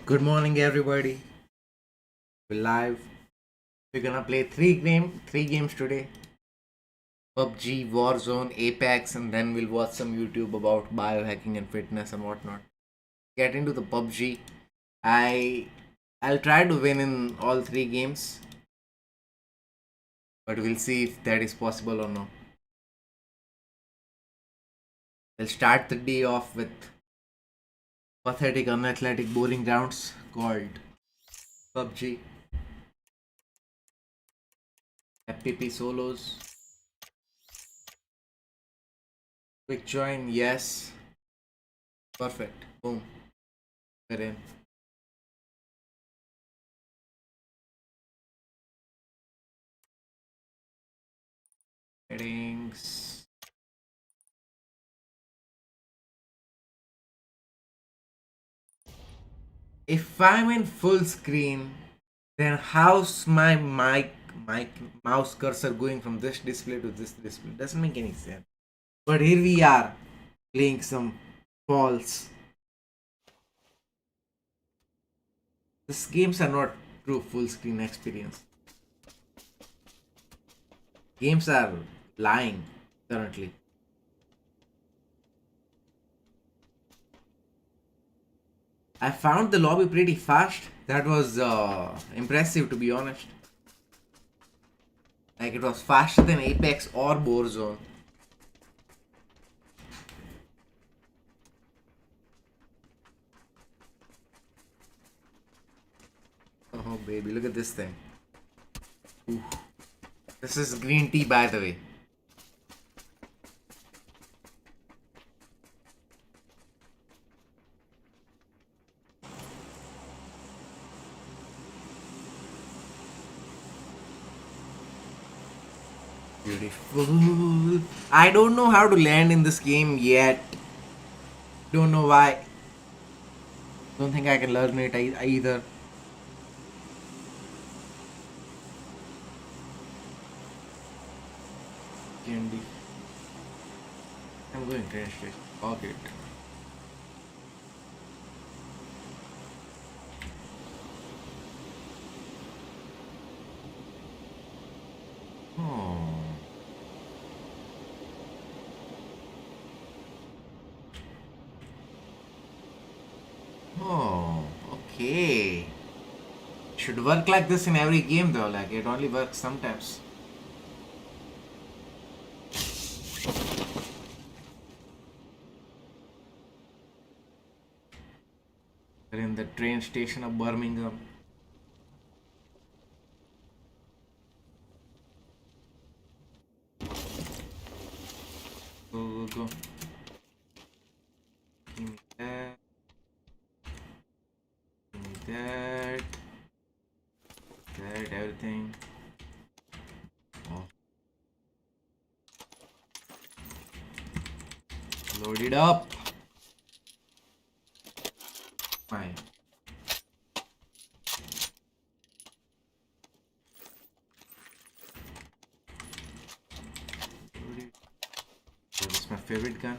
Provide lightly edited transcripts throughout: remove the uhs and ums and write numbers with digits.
Good morning, everybody. We're live. We're gonna play three games today. PUBG, Warzone, Apex, and then we'll watch some YouTube about biohacking and fitness and whatnot. Get into the PUBG. I I'll try to win in all three games, but we'll see if that is possible or not. We'll start the day off with pathetic, unathletic, boring rounds called PUBG. FPP solos. Quick join, yes. Perfect. Boom. We're in. Settings. If I'm in full screen, then how's my mic mouse cursor going from this display to this display? Doesn't make any sense. But here we are playing some false. These games are not true full screen experience. Games are lying currently. I found the lobby pretty fast. That was impressive, to be honest. Like, it was faster than Apex or Warzone. Oh baby, look at this thing. Ooh. This is green tea, by the way. Beautiful. I don't know how to land in this game yet. Don't know why. Don't think I can learn it either. Candy. I'm going train station. Okay. Oh. Oh. Okay. Should work like this in every game though. Like, it only works sometimes. We're in the train station of Birmingham. Go. Give me that. Give me that. That, everything. Oh. Load it up. Fine. This is my favorite gun.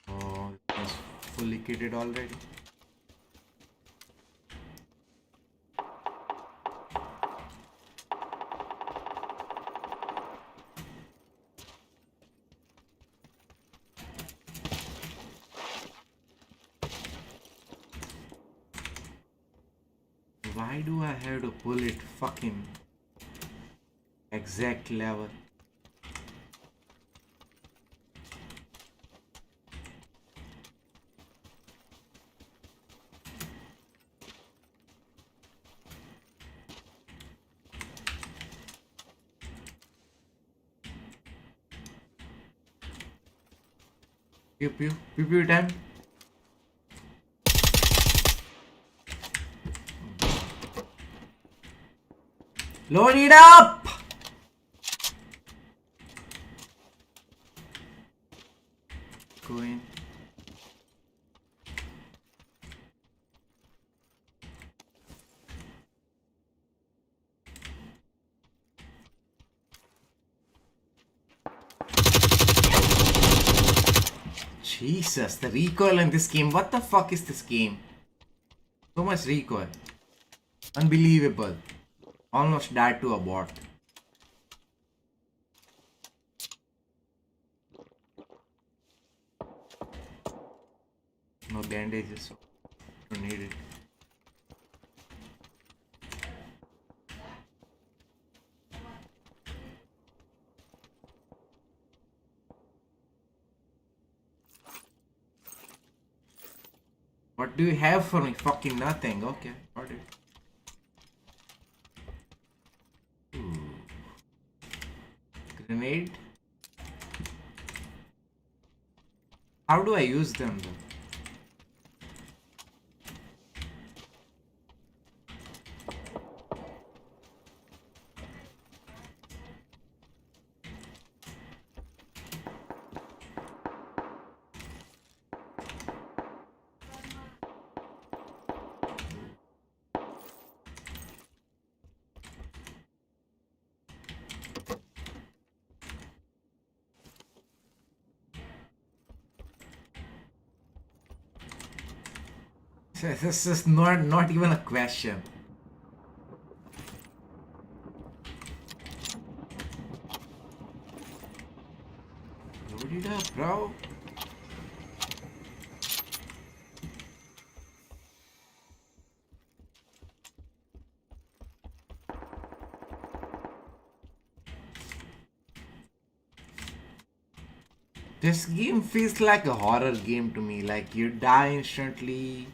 Oh, it's fully kitted already. Why do I have to pull it fucking exact level? Pew time. Load it up! go in. Jesus, the recoil in this game. What the fuck is this game? So much recoil. Unbelievable. Almost died to a bot. No bandages, so don't need it. What do you have for me? Fucking nothing. Okay, got it. Grenade. How do I use them though? This is not even a question. Load it up, bro. This game feels like a horror game to me. Like you die instantly.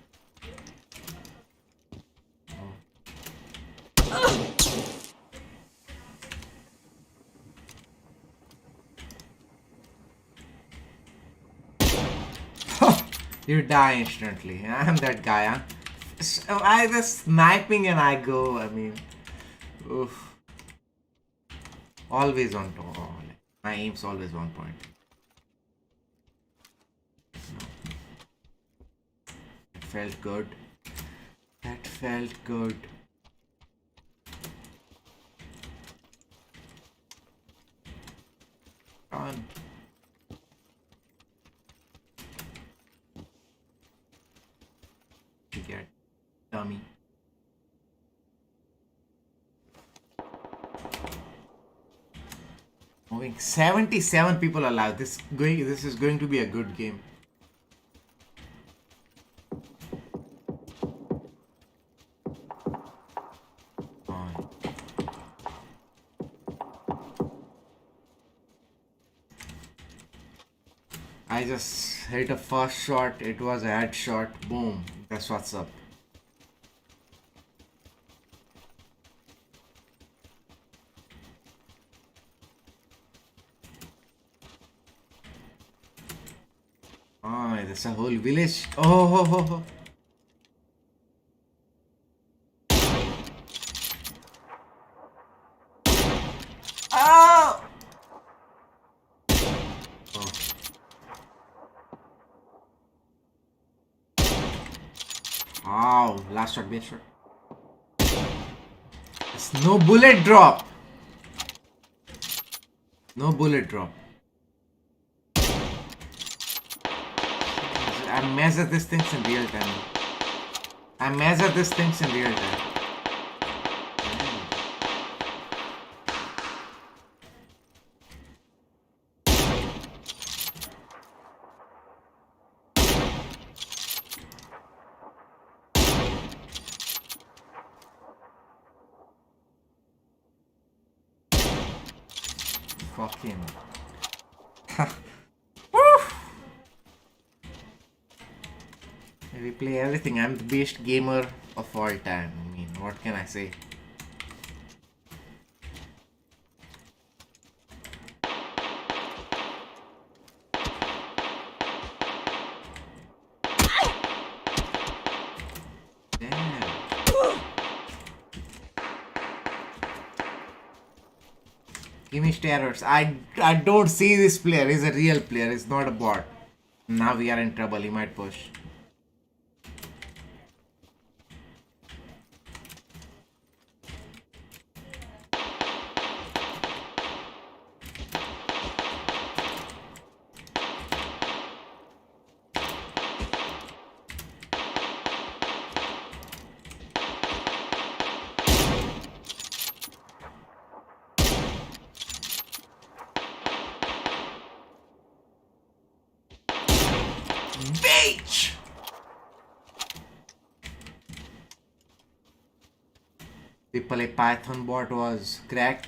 You die instantly. I'm that guy, huh? So I just sniping and I go. I mean, oof. Always on top. Oh, like, my aim's always on point. That felt good. That felt good. On. You get dummy. Moving 77 people alive. This is going to be a good game. I just hit a first shot, it was a headshot, boom, that's what's up. Oh, there's a whole village. Oh. Oh! Wow, last shot, base shot. There's no bullet drop. No bullet drop. I measure these things in real time. I measure these things in real time. Fucking. We play everything. I'm the best gamer of all time. I mean, what can I say? Damn. Give me steroids. I don't see this player. He's a real player. He's not a bot. Now we are in trouble. He might push. Bitch! People, a Python bot was cracked.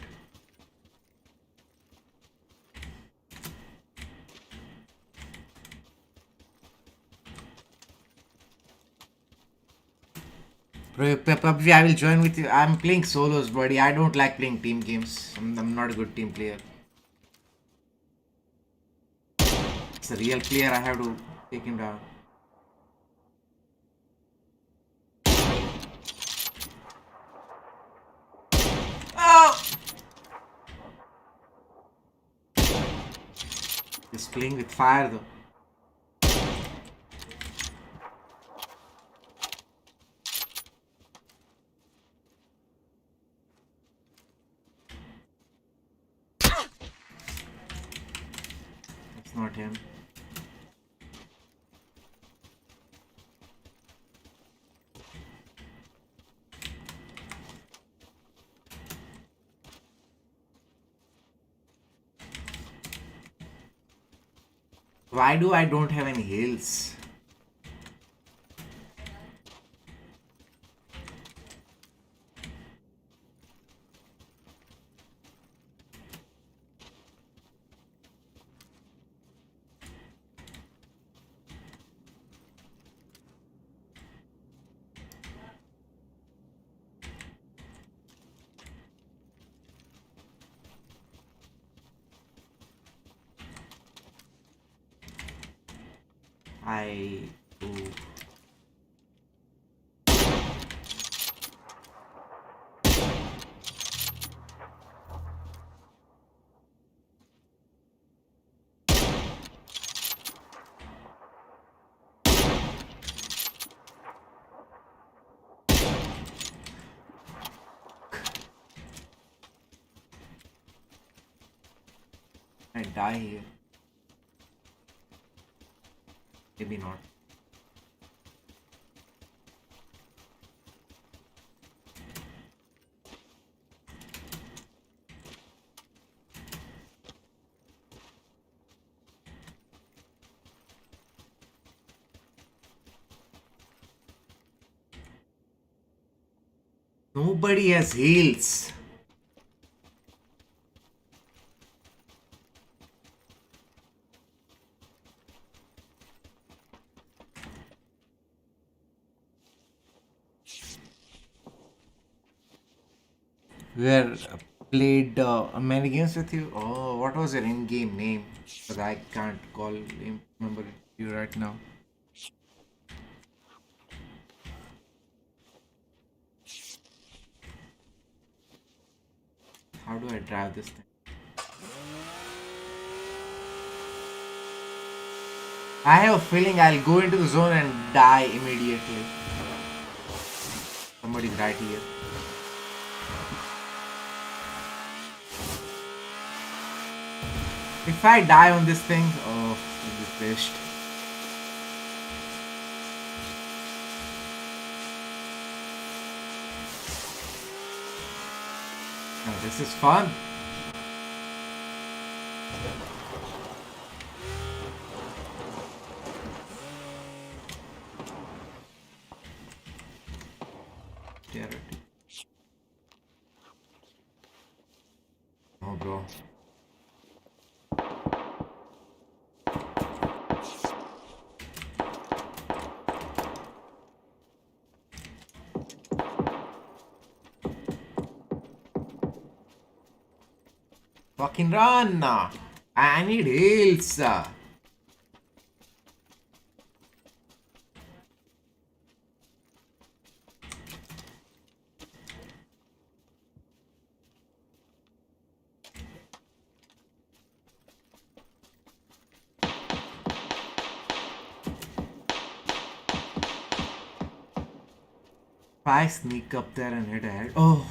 PUBG, I will join with you. I'm playing solos, buddy. I don't like playing team games. I'm not a good team player. It's a real player. I have to take him down. Oh! Just playing with fire though. It's not him. Why do I don't have any heals? I do. I die here. Maybe not. Nobody has heals. Where played many games with you. Oh, what was your in-game name? Because I can't remember you right now. How do I drive this thing? I have a feeling I'll go into the zone and die immediately. Somebody's right here. If I die on this thing, oh, I'll be pissed. Oh, this is fun. Carrot. Oh, bro. Fucking run! I need heals. I sneak up there and hit a head. Oh.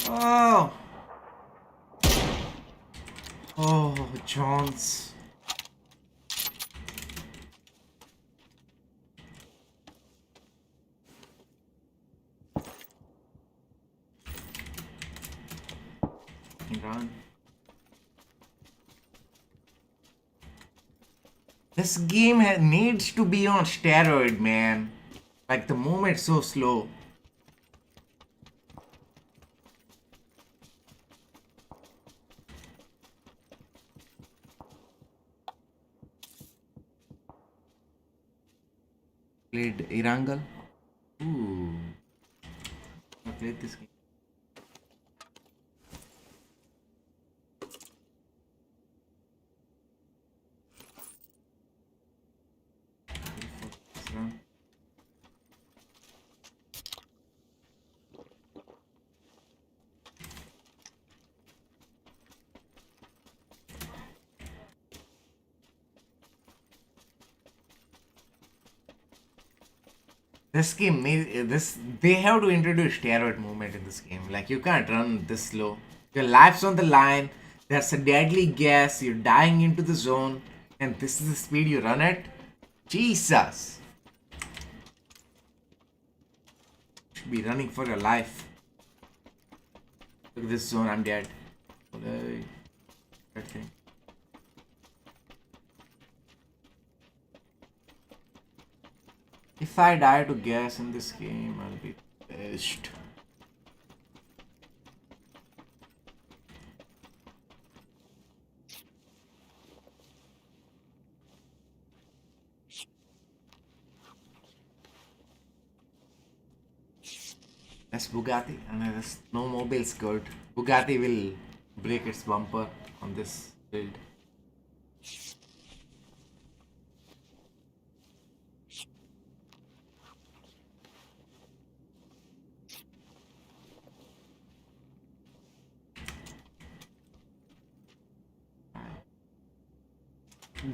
Oh. Oh, Johns. Run. This game needs to be on steroid, man. Like the movement's so slow. Played Irangal. Ooh. I played this game. This round. This game, they have to introduce steroid movement in this game. Like you can't run this slow. Your life's on the line. There's a deadly gas. You're dying into the zone, and this is the speed you run at. Jesus, should be running for your life. Look at this zone. I'm dead. Okay. That thing. If I die to gas in this game, I'll be pissed. That's Bugatti, and there's no mobile skirt. Bugatti will break its bumper on this build.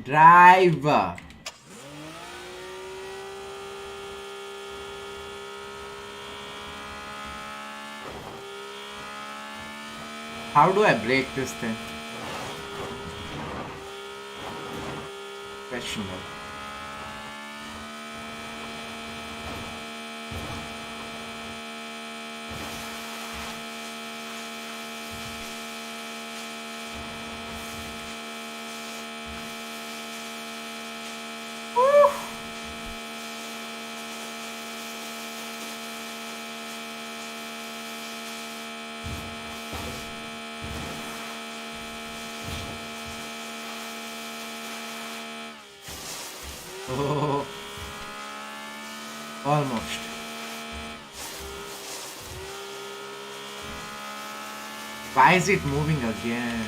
Drive! How do I break this thing? Questionable. Oh, almost. Why is it moving again?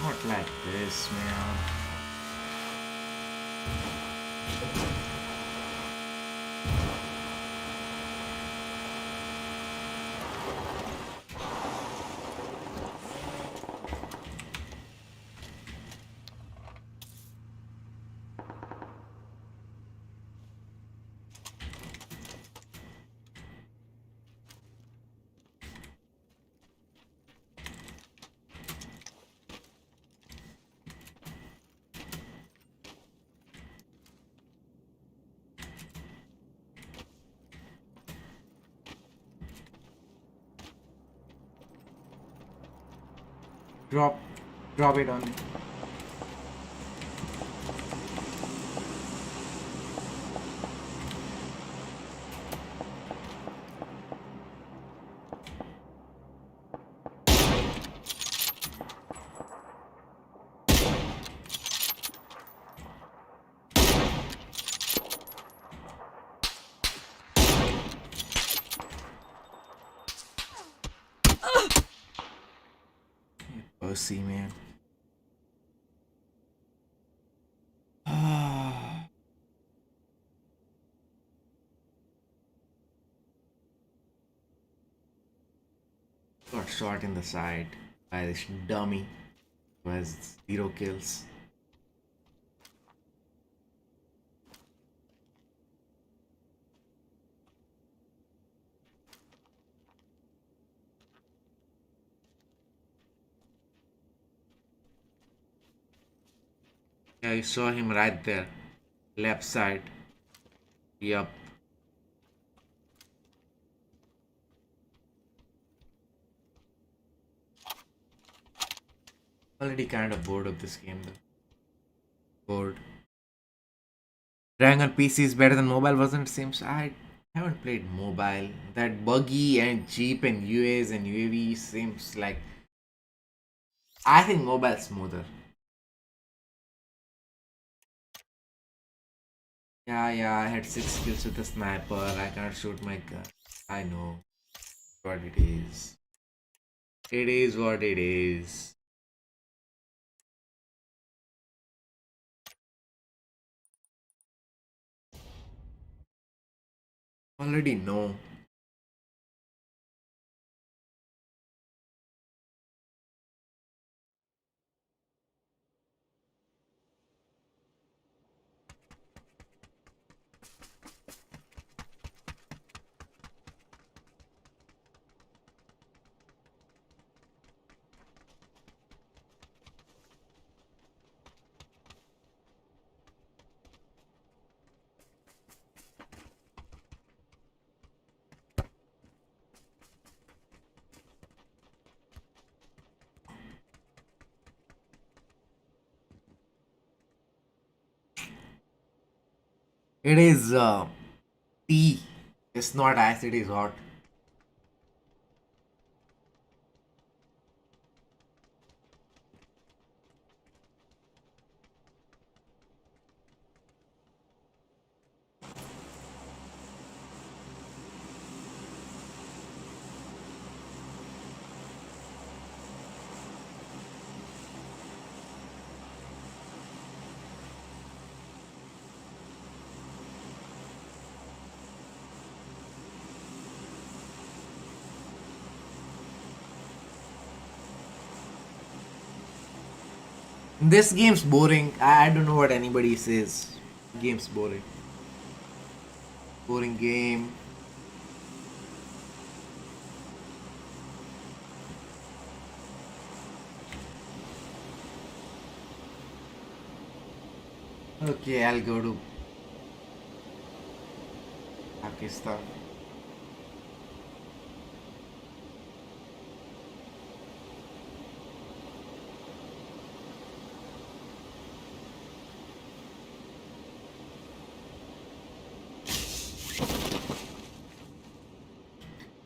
Not like this, man. Drop it on me. pussy, man. Got shot in the side by this dummy who has 0 kills. Yeah, you saw him right there. Left side. Yup. Already kind of bored of this game though. Bored. Playing on PC is better than mobile version, it seems. I haven't played mobile. That buggy and cheap and UAs and UAV seems like. I think mobile smoother. Yeah, I had 6 kills with the sniper. I can't shoot my gun. I know what it is. It is what it is. Already know. It is tea. It's not ice, it is hot. This game's boring. I don't know what anybody says. Game's boring. Boring game. Okay, I'll go to Pakistan.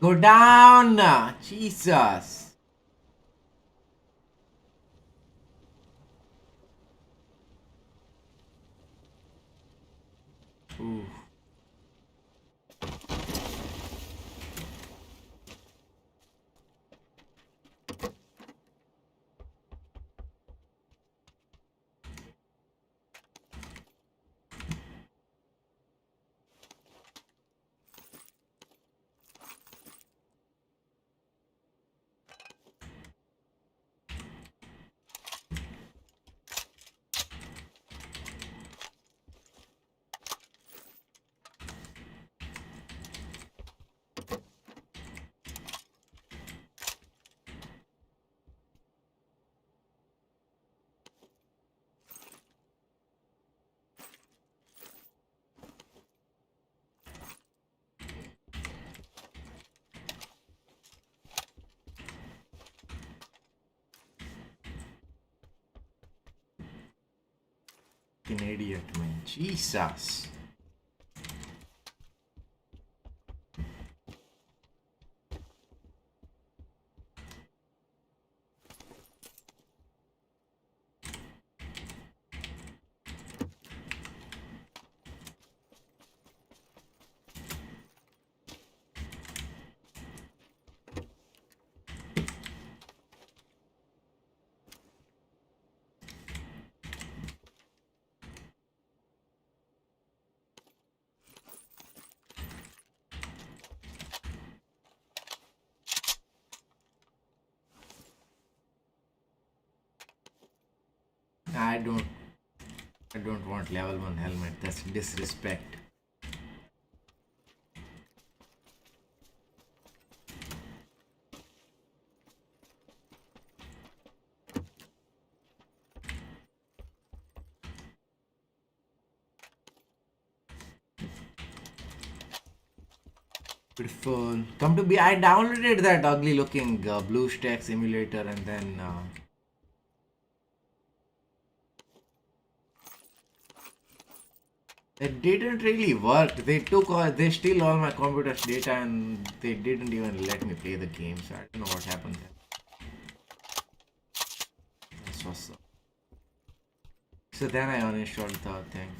Go down! Jesus! Ooh. An idiot, man. Jesus. I don't. I don't want level 1 helmet. That's disrespect. Beautiful. Come to be. I downloaded that ugly looking blue stack simulator and then it didn't really work. They took all. They steal all my computer's data and they didn't even let me play the game. So I don't know what happened there. That's what's up. So then I uninstalled the thing.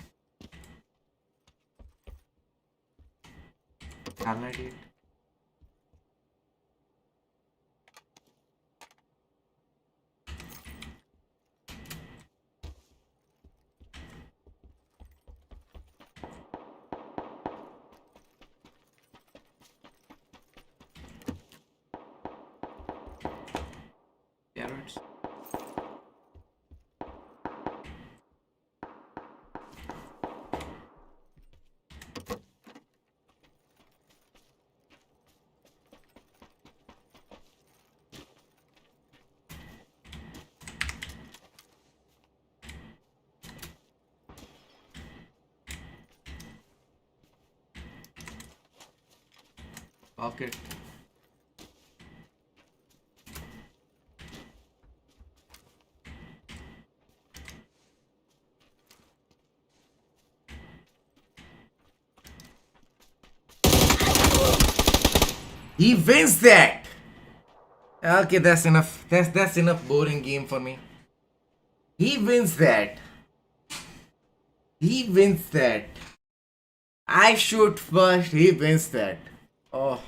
Haven't I did? Carrots. Okay. He wins that. Okay, that's enough. That's enough boring game for me. He wins that. He wins that. I shoot first. He wins that. Oh,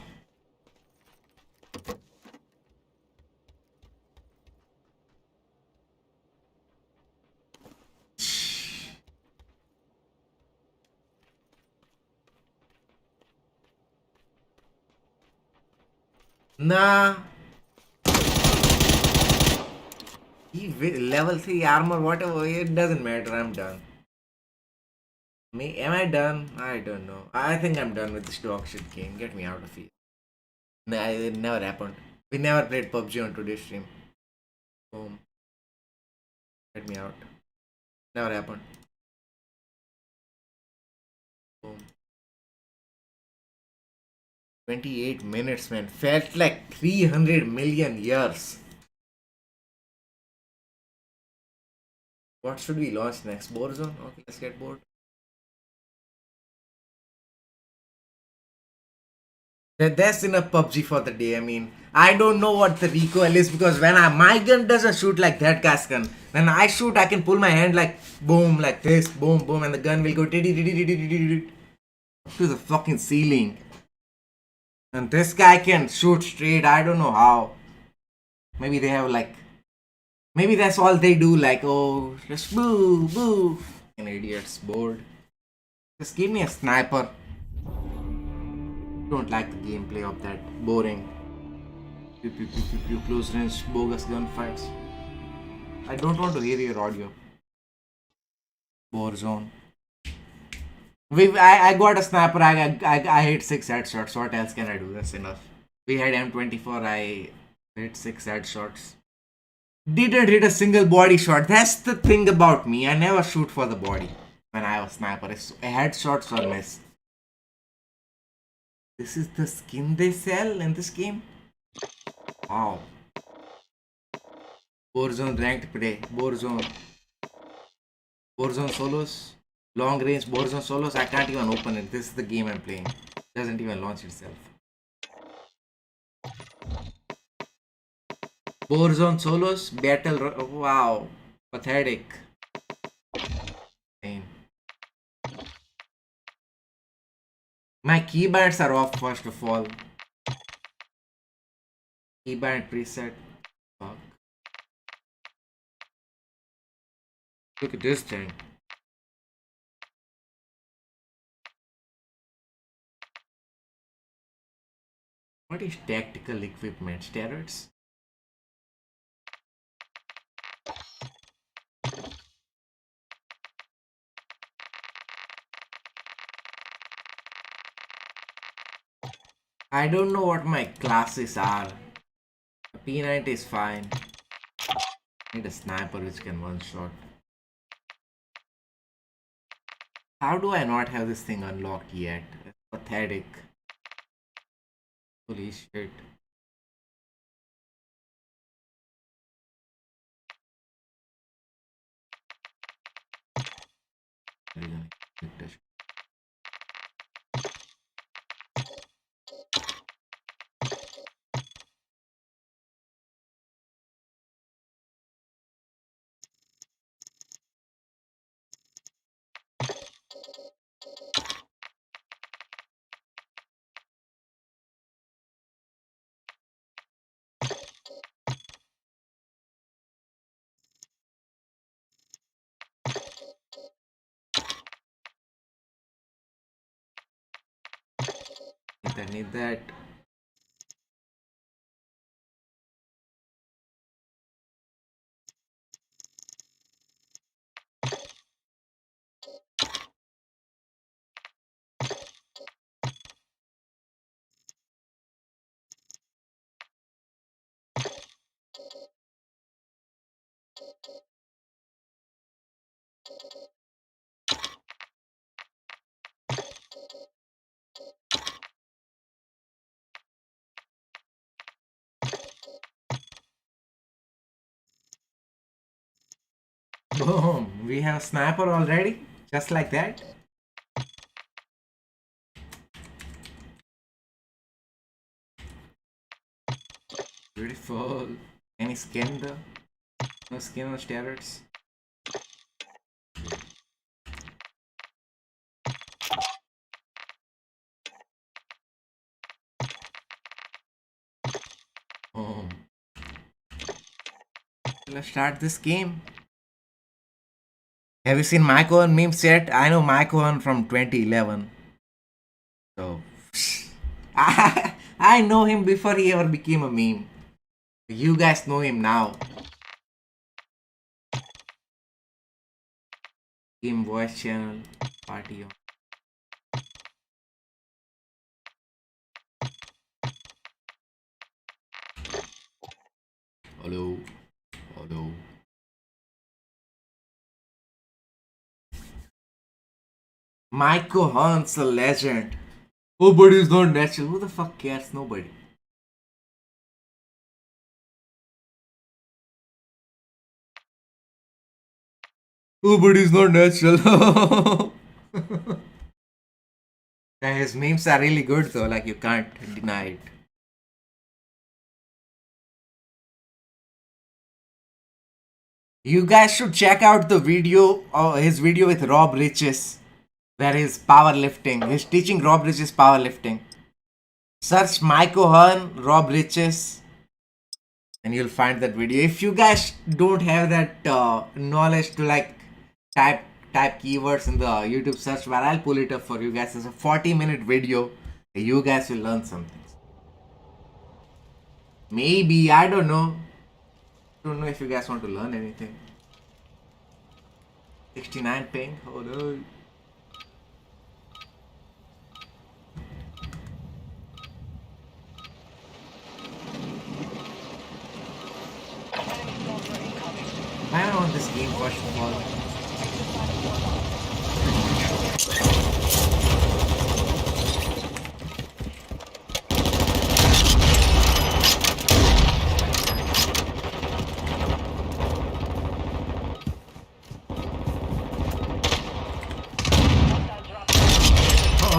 nah. Level 3 armor, whatever. It doesn't matter. I'm done. Me, am I done? I don't know. I think I'm done with this dog shit game. Get me out of here. Nah, it never happened. We never played PUBG on today's stream. Boom. Get me out. Never happened. Boom. 28 minutes, man. Felt like 300 million years. What should we launch next? Warzone? Okay, let's get bored. That's enough PUBG for the day. I mean, I don't know what the recoil is because when my gun doesn't shoot like that guy's gun. When I shoot, I can pull my hand like boom, like this, boom, boom, and the gun will go to the fucking ceiling. And this guy can shoot straight. I don't know how. Maybe they have like, maybe that's all they do. Like, oh, just boo, boo. An idiot's bored. Just give me a sniper. Don't like the gameplay of that. Boring. Pew, pew, pew, pew, pew, close range, bogus gunfights. I don't want to hear your audio. Warzone. I got a sniper. I hit 6 headshots. What else can I do? That's enough. We had M24. I hit 6 headshots. Didn't hit a single body shot. That's the thing about me. I never shoot for the body when I was sniper. It's headshots or miss. This is the skin they sell in this game. Wow. Warzone ranked play. Warzone. Warzone solos. Long range Warzone solos. I can't even open it. This is the game I'm playing. Doesn't even launch itself. Warzone solos. Battle. Wow. Pathetic. Pain. My keybands are off first of all. Keybind preset. Fuck. Look at this thing. What is tactical equipment? Steroids? I don't know what my classes are. P90 is fine. Need a sniper which can one shot. How do I not have this thing unlocked yet? It's pathetic. Holy shit. I need that. Boom! We have sniper already? Just like that? Beautiful. Any skin though? No skin on steroids? Boom. Let's start this game. Have you seen Mike Owen memes yet? I know Mike Owen from 2011. So, I know him before he ever became a meme. You guys know him now. Game voice channel, party on. Hello. Hello. Mike Owen's a legend. Oh, but he's not natural. Who the fuck cares? Nobody. Oh, but he's not natural. Yeah, his memes are really good though, like you can't deny it. You guys should check out the video, his video with Rob Riches, where he's powerlifting. He's teaching Rob Riches powerlifting. Search Mike Owen, Rob Riches, and you'll find that video. If you guys don't have that knowledge to like type type keywords in the YouTube search bar, I'll pull it up for you guys. It's a 40-minute video. You guys will learn something. Maybe, I don't know. Don't know if you guys want to learn anything. 69 ping. Oh no. Why am I on this game first of all?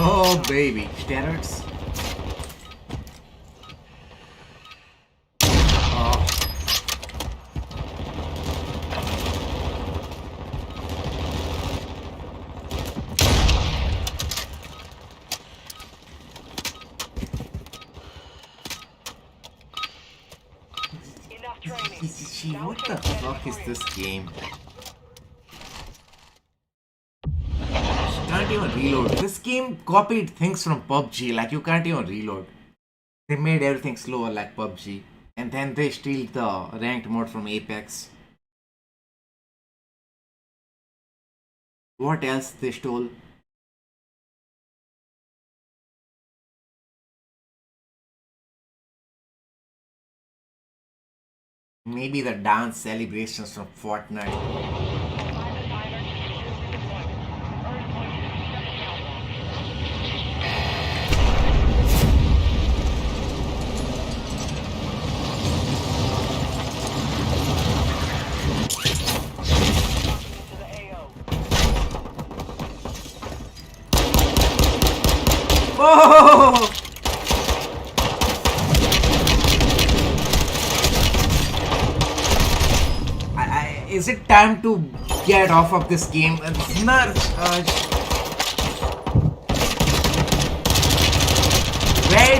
Oh baby, steroids. Oh. What the fuck is this game? Can't even reload. This game copied things from PUBG, like you can't even reload. They made everything slower like PUBG. And then they steal the ranked mode from Apex. What else they stole? Maybe the dance celebrations from Fortnite. Oh! Is it time to get off of this game? Where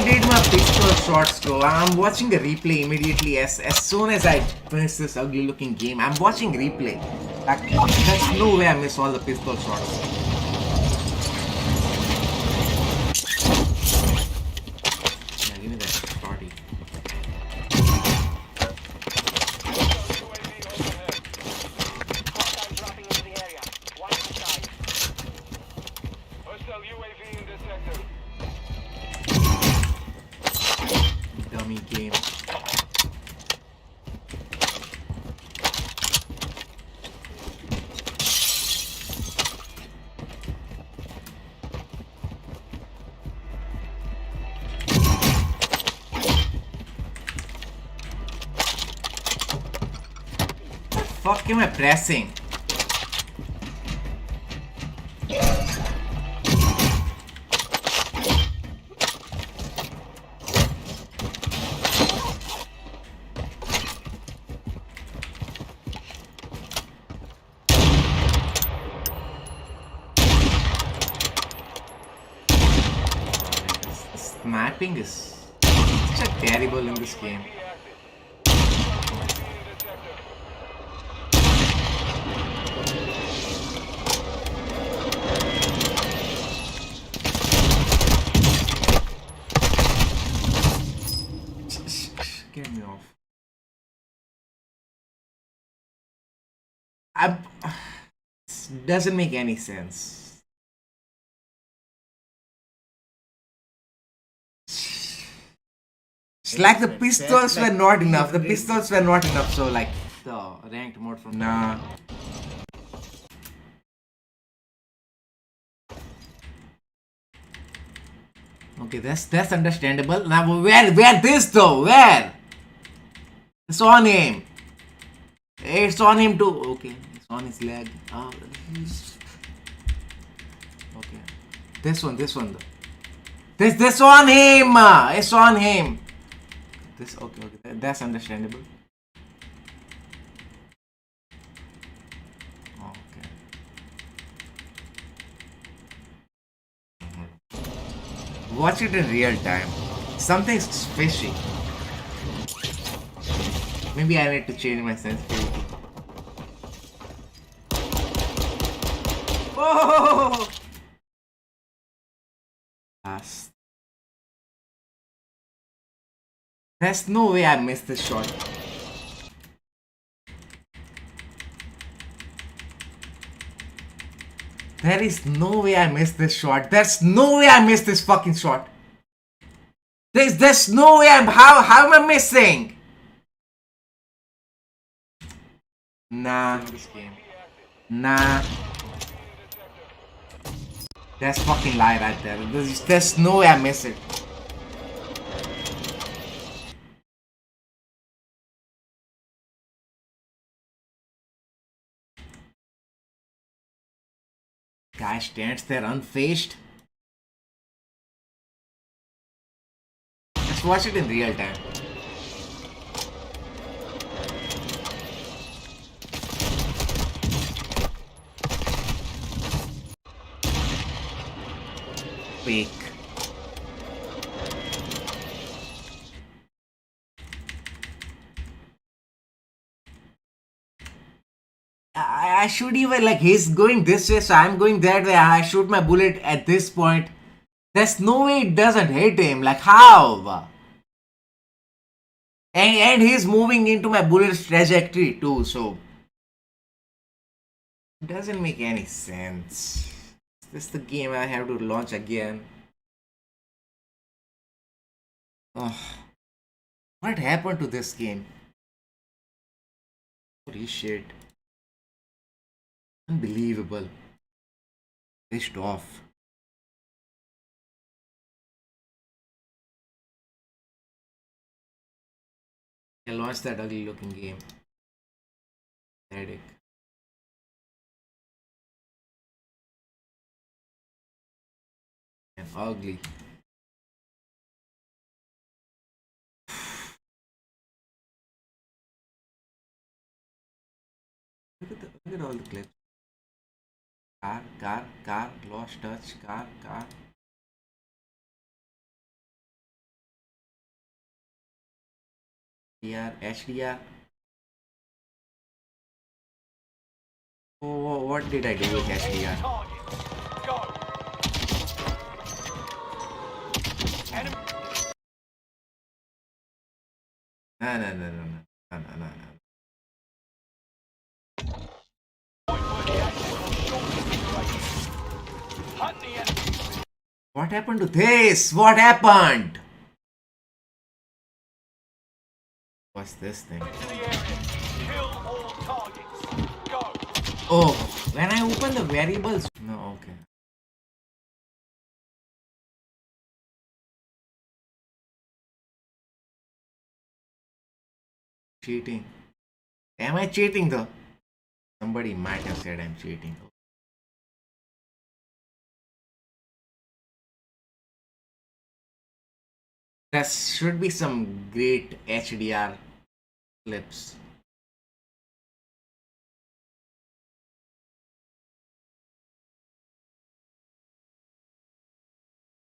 did my pistol shots go? I'm watching a replay immediately as soon as I finish this ugly looking game. I'm watching replay. Like, there's no way I miss all the pistol shots. Yeah, give me that shorty. Dummy game. What the fuck am I pressing? Sniping is such a terrible in this game. Get me off. Doesn't make any sense. It's like the pistols were not enough. The pistols were not enough. So like the ranked mode from nah. Okay, that's understandable. Now where this though? Where? It's on him. It's on him too. Okay, it's on his leg. Okay. This one though. This on him. It's on him. This okay. That's understandable. Okay. Watch it in real time. Something's fishy. Maybe I need to change my sensitivity. Oh! Last. There's no way I missed this shot. There is no way I missed this shot. There's no way I missed this fucking shot. There's no way how am I missing? Nah. Nah. That's fucking lie right there. There's no way I miss it. Guy stands there unfazed. Let's watch it in real time. Fake. I should even like he's going this way, so I'm going that way. I shoot my bullet at this point. There's no way it doesn't hit him. Like how? And he's moving into my bullet's trajectory too, so it doesn't make any sense. Is this the game I have to launch again? Oh, what happened to this game? Holy shit. Unbelievable. Pissed off. I launched that ugly looking game. Headache. And ugly. Look at all the clips. Car, lost touch, car. HDR. Oh, what did I do with HDR? No. What happened to this? What happened? What's this thing? Oh, when I open the variables. No, okay. Cheating. Am I cheating though? Somebody might have said I'm cheating. There should be some great HDR clips.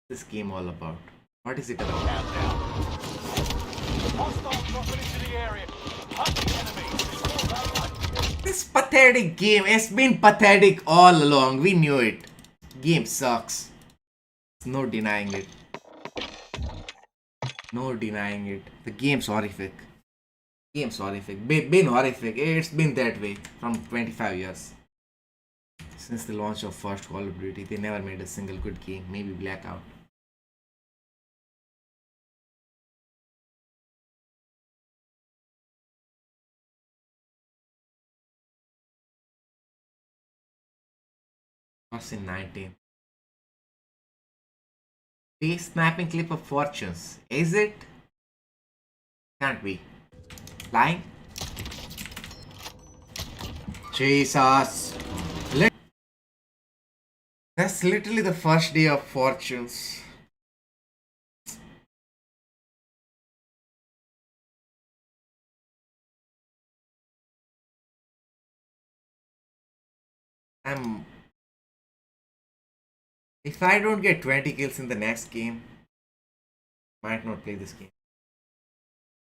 This game all about? What is it about? This pathetic game has been pathetic all along. We knew it. Game sucks. There's no denying it. No denying it. The game's horrific. Game's horrific. Been horrific. It's been that way from 25 years. Since the launch of first Call of Duty, they never made a single good game. Maybe Blackout. Was in 19. Face snapping clip of fortunes. Is it? Can't be. Lying? Jesus. That's literally the first day of fortunes. If I don't get 20 kills in the next game, might not play this game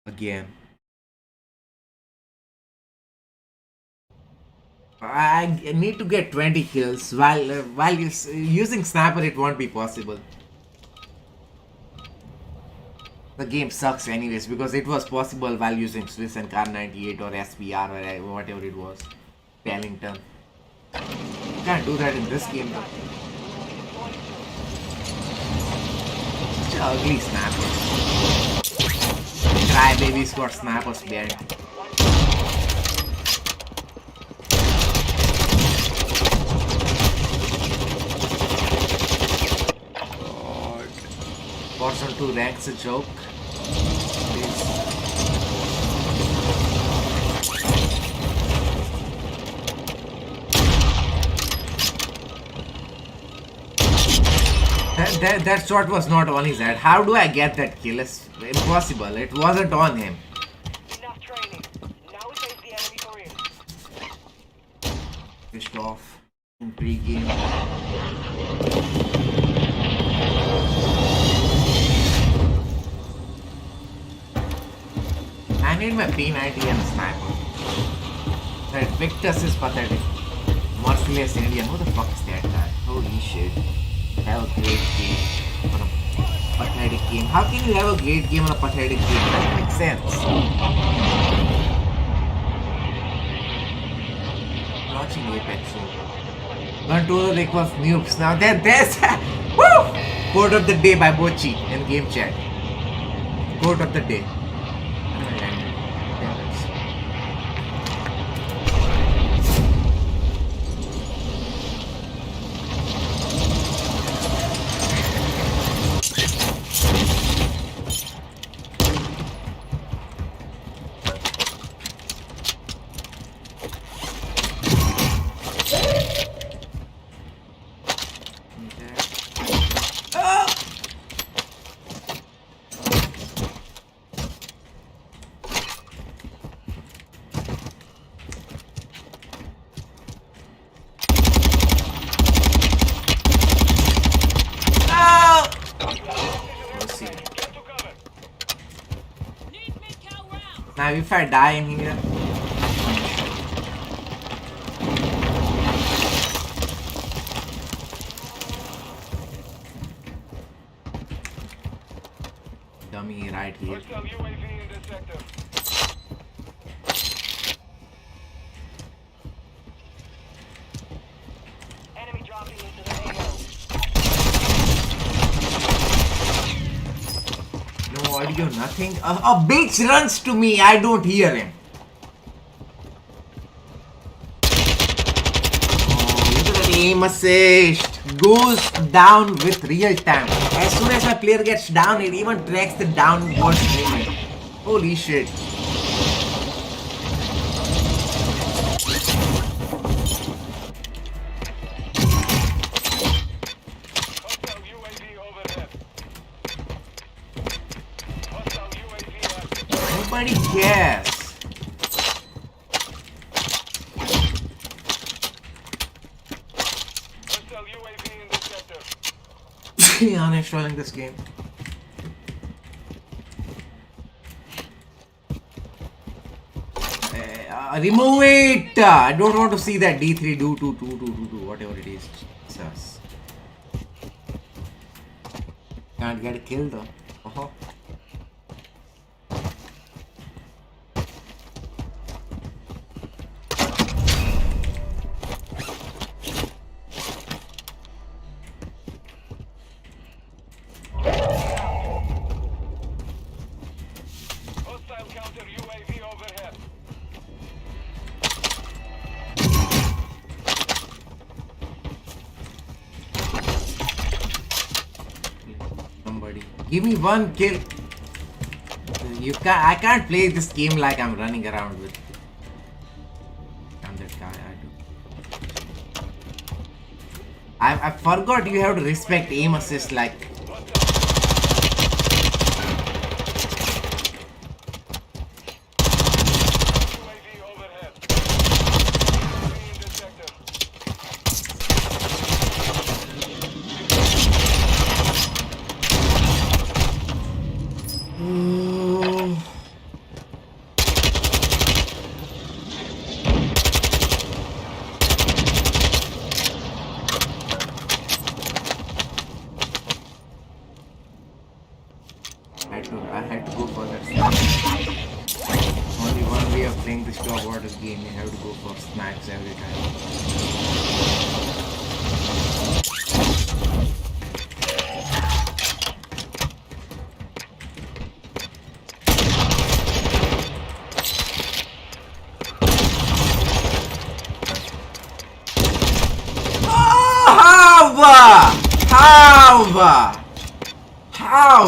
again. I need to get 20 kills while using sniper. It won't be possible. The game sucks anyways because it was possible while using Swiss and Car 98 or SPR or whatever it was. Pellington. Can't do that in this game though. Such an ugly snapper. Crybabies got snappers banned. God. Warzone 2 ranks a joke. That shot was not on his head. How do I get that kill? It's impossible. It wasn't on him. Enough training. Now we face the enemy for real. Pissed off in pre-game. I need my P90 and a sniper. That Victus is pathetic. Merciless Indian. Who the fuck is that guy? Holy shit. Have a great game on a pathetic game. How can you have a great game on a pathetic game? That makes sense. Launching Apex soon. Controller requires noobs. Now there's woo! Quote of the day by Bochi in game chat. Quote of the day. Now if I die in here, dummy right here. Hostile UAV in this sector. Enemy dropping into the AO. No audio, nothing. A bitch runs to me. I don't hear him. Oh, look at that aim assist. Goes down with real time. As soon as my player gets down, it even tracks the downward movement. Holy shit. Hostile UAV overhead. Hostile UAV active. Nobody cares. Hostile UAV in this sector. Uninstalling this game. Remove it! I don't want to see that D3 do whatever it is. Jesus. Can't get a kill though. Uh-huh. Hostile counter UAV overhead. Somebody. Give me one kill. I can't play this game like I'm running around with. I'm that guy, I forgot you have to respect aim assist like. UAV overhead. UAV in this sector. I had to go for that snack. Only one way of playing this top order game, you have to go for snacks every time. How?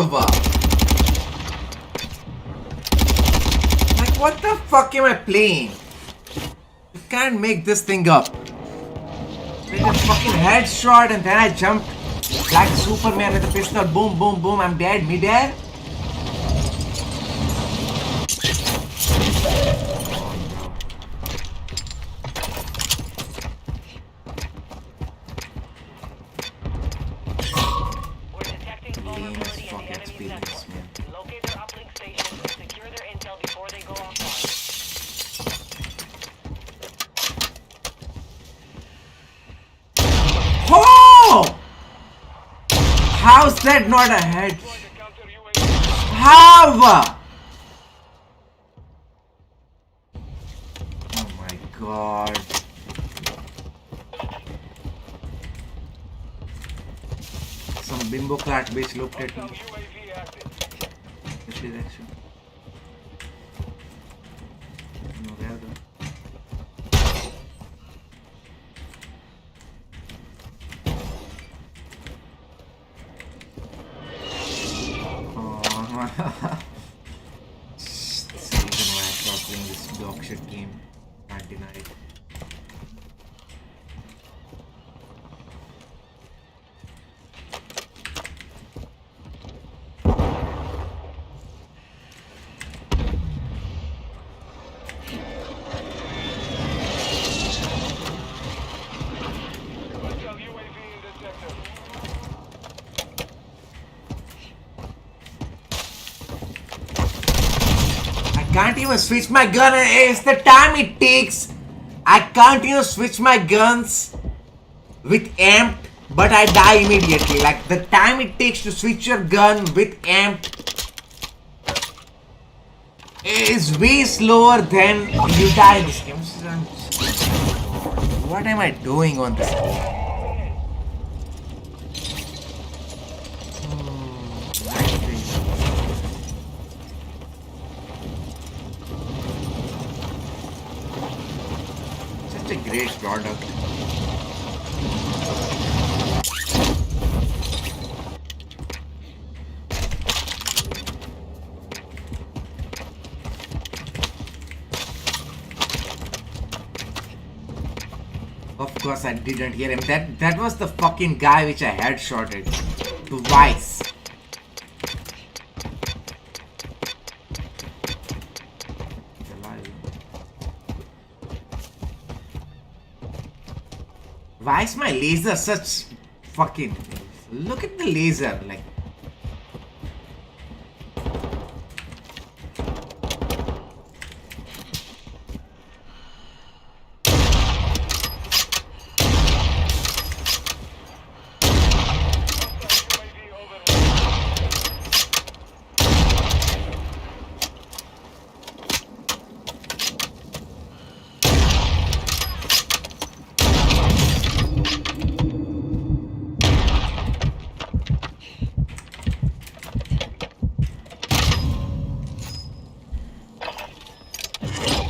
Like what the fuck am I playing? You can't make this thing up. Like a fucking headshot and then I jumped like Superman with a pistol. Boom, boom, boom. I'm dead. Mid-air. We're detecting vulnerability in the enemy's Experience, man. network. Locate their uplink stations and secure their intel before they go offline. Oh! How's that not a head? Deploy the counter UAV. How? Oh my god. Some bimbo clat bitch looked at Hostile me. UAV active. Which direction? No, where though? Oh, this is the reason why I stopped playing this dog shit game. Can't deny it. Hostile UAV in this sector. I Can't even switch my gun. It's the time it takes. I can't even switch my guns with amped, but I die immediately. Like the time it takes to switch your gun with amped is way slower than you die in this game. What am I doing on this game? Such a great product. Of course I didn't hear him. That was the fucking guy which I headshotted twice. Why is my laser such fucking... Look at the laser, like...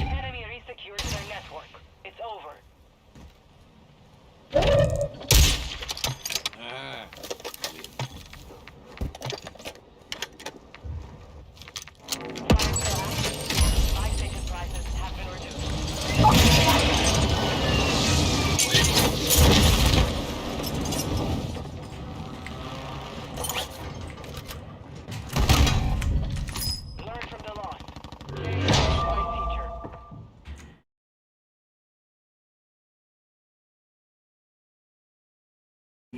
Enemy resecured their network. It's over. Buy station prices have been reduced. Learn from the loss. Teacher.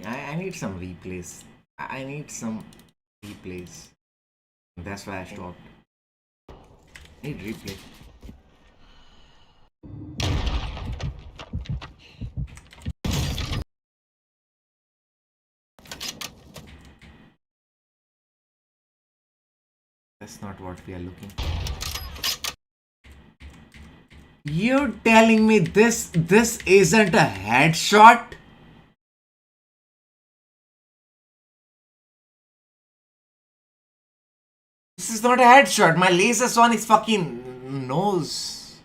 I need some replays. I need some replays. That's why I stopped. I need replay. That's not what we are looking for. You're telling me this isn't a headshot? This is not a headshot. My laser's on his fucking nose.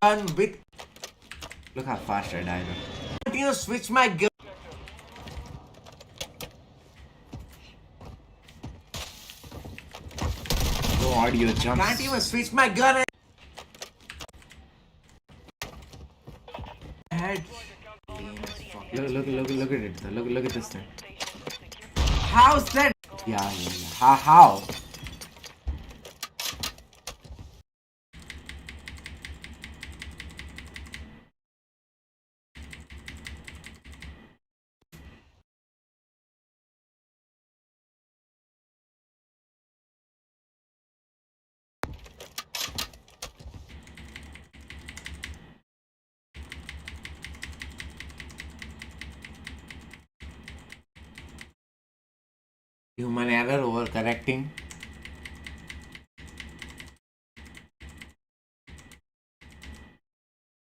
Gun with... Look how fast I died. Continue switch my gun. No audio jumps. Can't even switch my gun. Head. Look at it. Look at this thing. How's that? Yeah. How? Human error overcorrecting.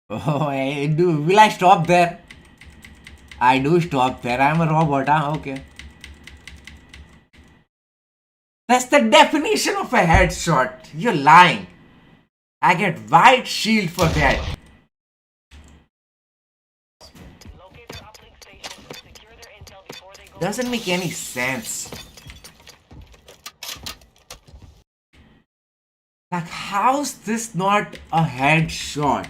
Oh, will I stop there? I do stop there. I'm a robot, huh? Okay. That's the definition of a headshot. You're lying. I get white shield for that. Locate their uplink station, secure their intel before they go. Doesn't make any sense. Like, how's this not a headshot?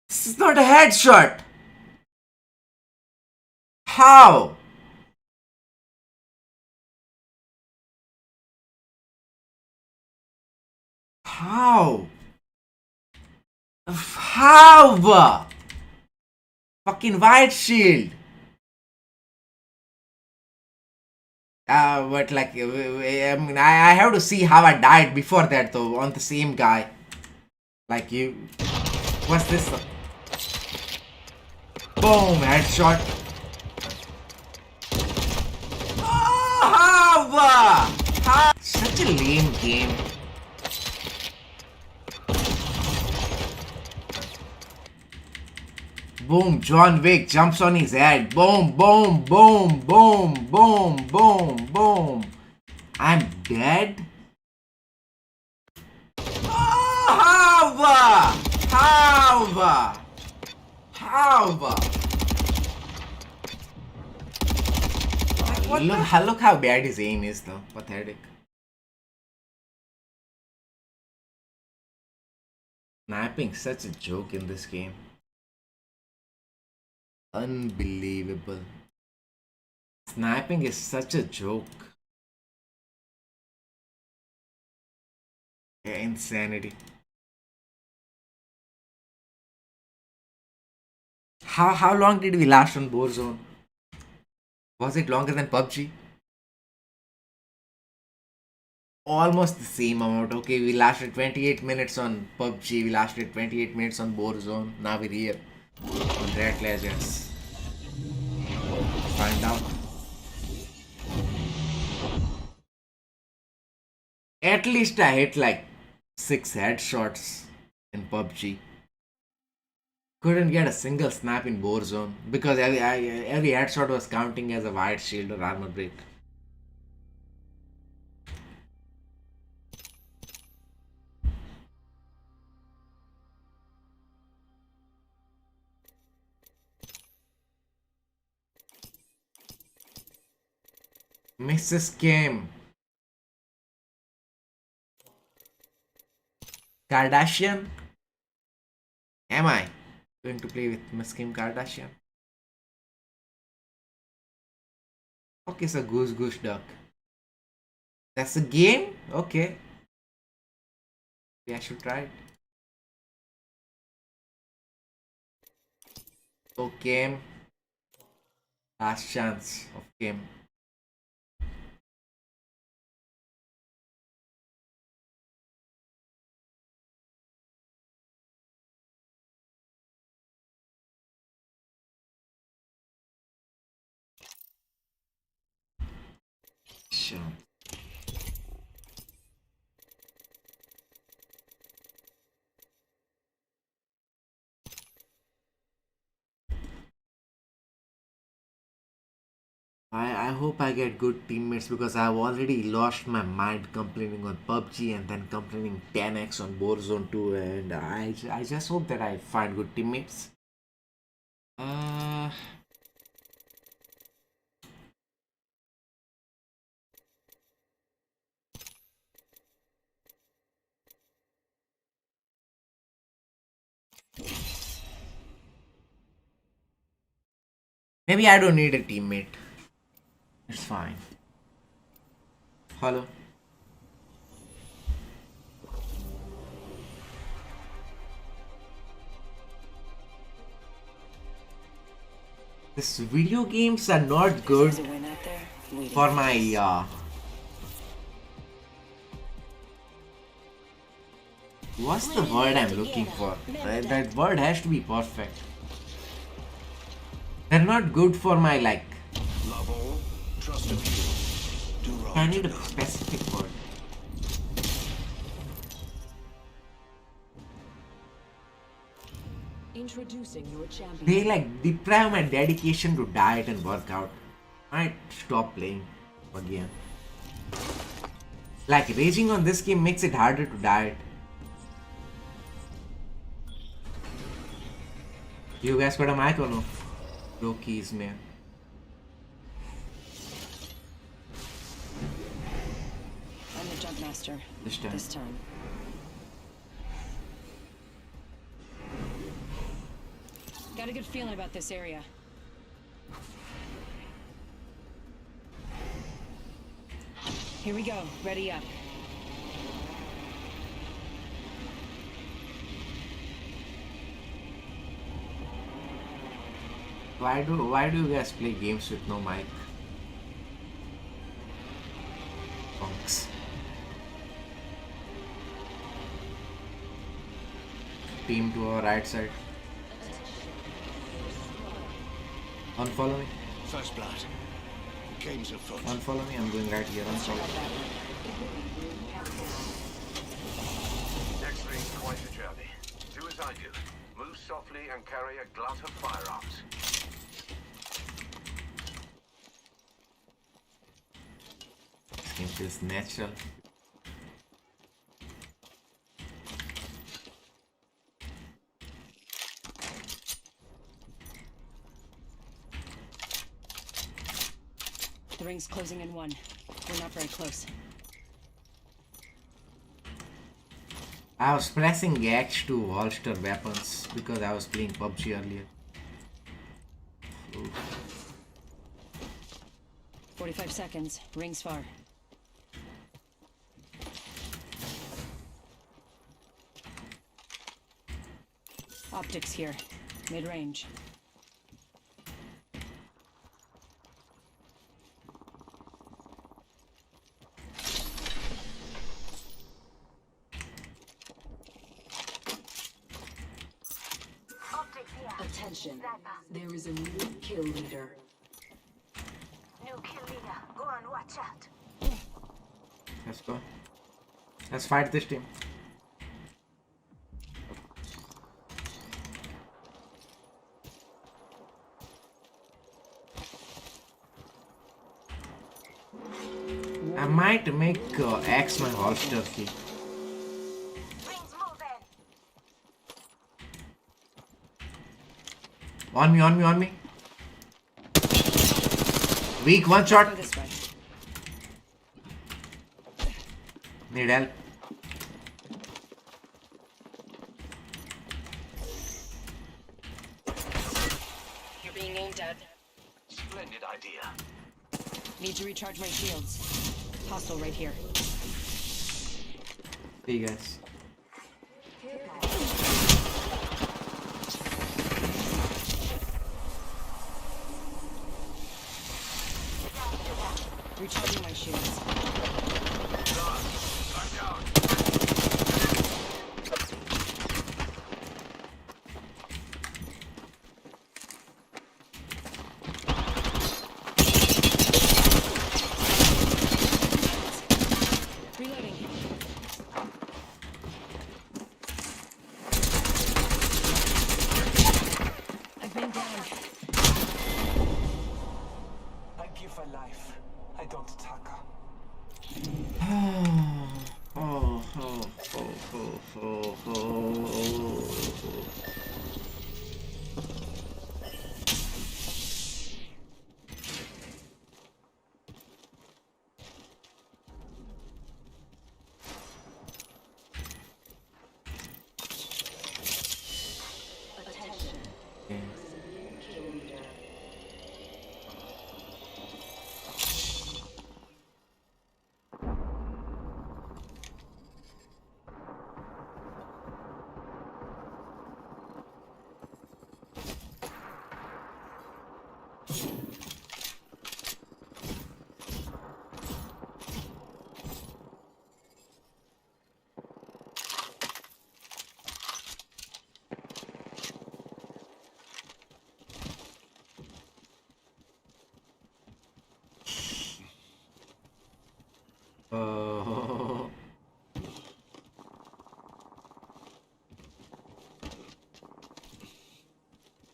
This is not a headshot. How? How? How? Fucking white shield. But like, I mean, I have to see how I died before that though, on the same guy. Like you, what's this? Boom, headshot. Oh, how? Such a lame game. Boom, John Wick jumps on his head. Boom, boom, boom, boom, boom, boom, boom. I'm dead? Oh, how? Look how bad his aim is though. Pathetic. Sniping such a joke in this game. Unbelievable. Sniping is such a joke. Yeah, insanity. How long did we last on Warzone? Was it longer than PUBG? Almost the same amount. Okay, we lasted 28 minutes on PUBG, we lasted 28 minutes on Warzone. Now we're here on Red Legends. Find out. At least I hit like 6 headshots in PUBG. Couldn't get a single snap in Warzone because every headshot was counting as a white shield or armor break. Mrs. Kim Kardashian? Am I going to play with Miss Kim Kardashian? Okay, so Goose Goose Duck. That's a game? Okay. Yeah, I should try it. So Kim. Last chance of Kim. Chance. I hope I get good teammates because I've already lost my mind complaining on PUBG and then complaining 10x on Warzone 2, and I just hope that I find good teammates. Uh, Maybe I don't need a teammate. It's fine. Hello. These video games are not good for my what's the word I'm looking for? That word has to be perfect. They're not good for my like. I need a specific word. Introducing your champion. They like deprive my dedication to diet and workout. I stop playing again. Like raging on this game makes it harder to diet. You guys got a mic or no? Low keys, man. I'm the jump master. This time. Got a good feeling about this area. Here we go. Ready up. Why do you guys play games with no mic? Punks. Team to our right side. Unfollow me. First blood. The game's afoot. Unfollow me. I'm going right here. Unfollow. Next ring's quite a journey. Do as I do. Move softly and carry a glut of firearms. It feels natural. The ring's closing in 1. We're not very close. I was pressing H to holster weapons because I was playing PUBG earlier. Oof. 45 seconds. Ring's far. Optics here. Mid-range. Attention, there is a new kill leader. New kill leader. Go on, watch out. Let's go. Let's fight this team. I might make X my holster key. Rings moving. On me. Weak, one Go shot. this way. Need help. You're being aimed at. Splendid idea. Need to recharge my shields. Hostile right here. See you guys. Recharging my shields. I'm down. Reloading. I've been down. I give a life. I don't attack her.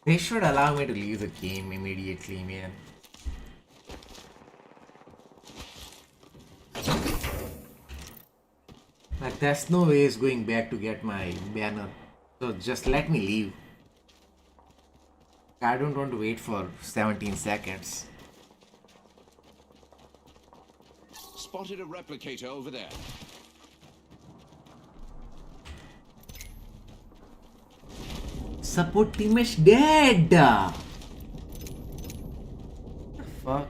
They should allow me to leave the game immediately, man. Like, there's no ways going back to get my banner. So just let me leave. I don't want to wait for 17 seconds. Spotted a replicator over there. Support team is dead! What the fuck?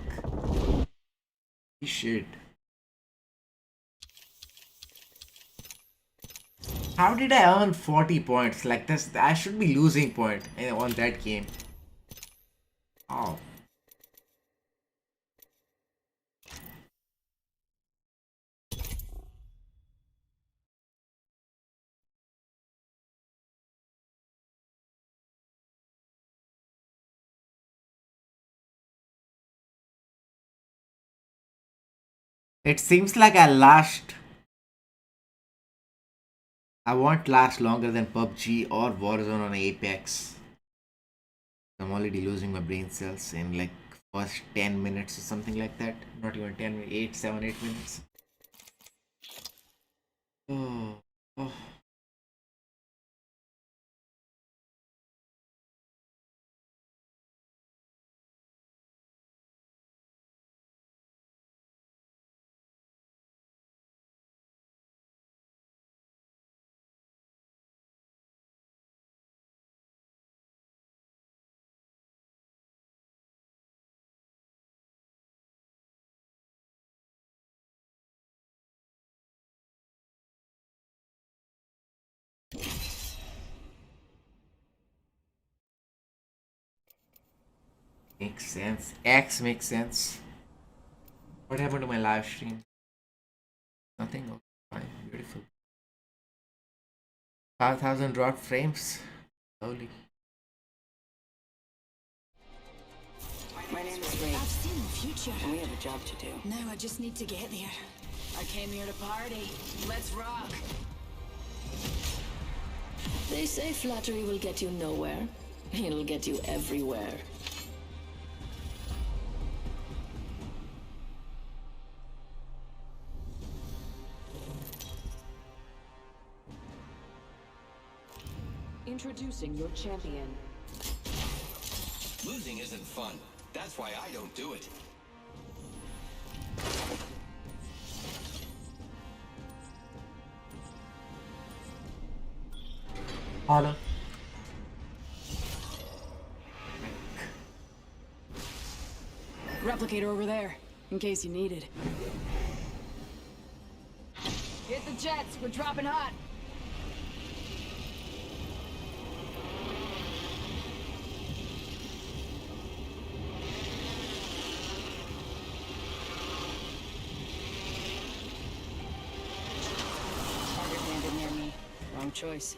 Shit. How did I earn 40 points? Like this, I should be losing point on that game. Oh. It seems like I won't last longer than PUBG or Warzone on Apex. I'm already losing my brain cells in like first 10 minutes or something like that. Not even 10, 8, 7, 8 minutes. Oh, oh. Makes sense. X makes sense. What happened to my live stream? Nothing. Oh, fine. Beautiful. 5,000 raw frames. Lovely. My name is Ray. I've seen the future. And we have a job to do. Now I just need to get there. I came here to party. Let's rock. They say flattery will get you nowhere. It'll get you everywhere. Introducing your champion. Losing isn't fun. That's why I don't do it. Hello. Replicator over there, in case you need it. Hit the jets, we're dropping hot. Target landed near me. Wrong choice.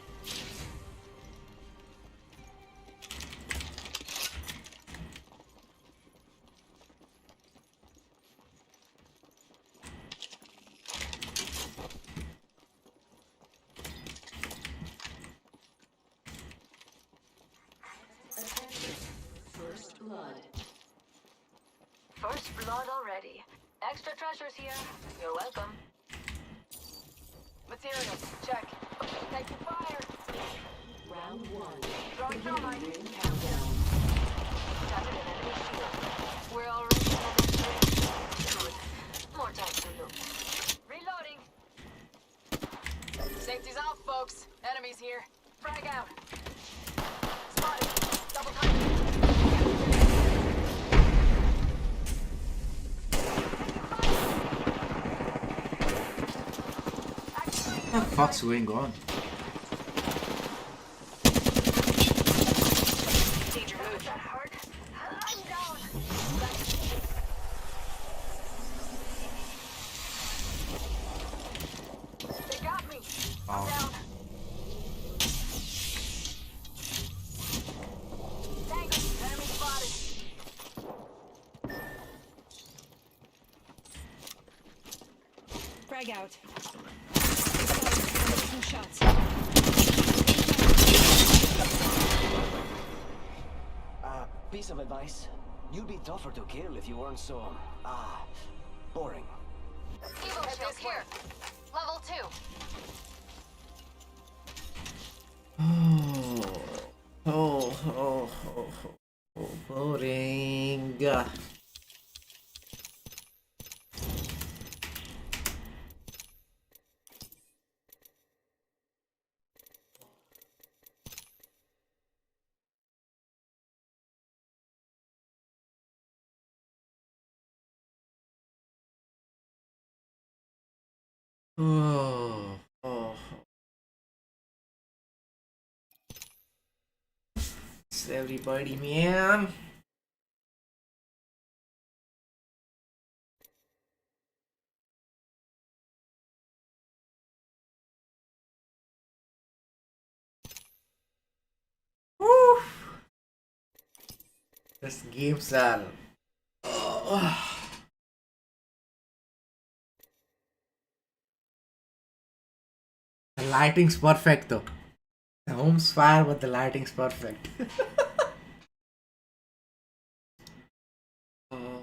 First blood. First blood already. Extra treasures here. You're welcome. Materials, check. Taking fire. Round one. Throwing thermite. Ring countdown. Tapping an enemy shield. We're already on the street. Good. More time to look. Reloading. Safety's off, folks. Enemies here. Frag out. Spotted. Double time. What the fuck's going on? Danger move. That hurt. I'm down. They got me. Oh. Down. Tango. Enemy spotted. Frag out. Two shots. Piece of advice. You'd be tougher to kill if you weren't so, boring. Evo shield here. Level 2. Oh, boring. Oh. It's everybody, man. These games are. The lighting's perfect though. The home's fire, but the lighting's perfect. Uh,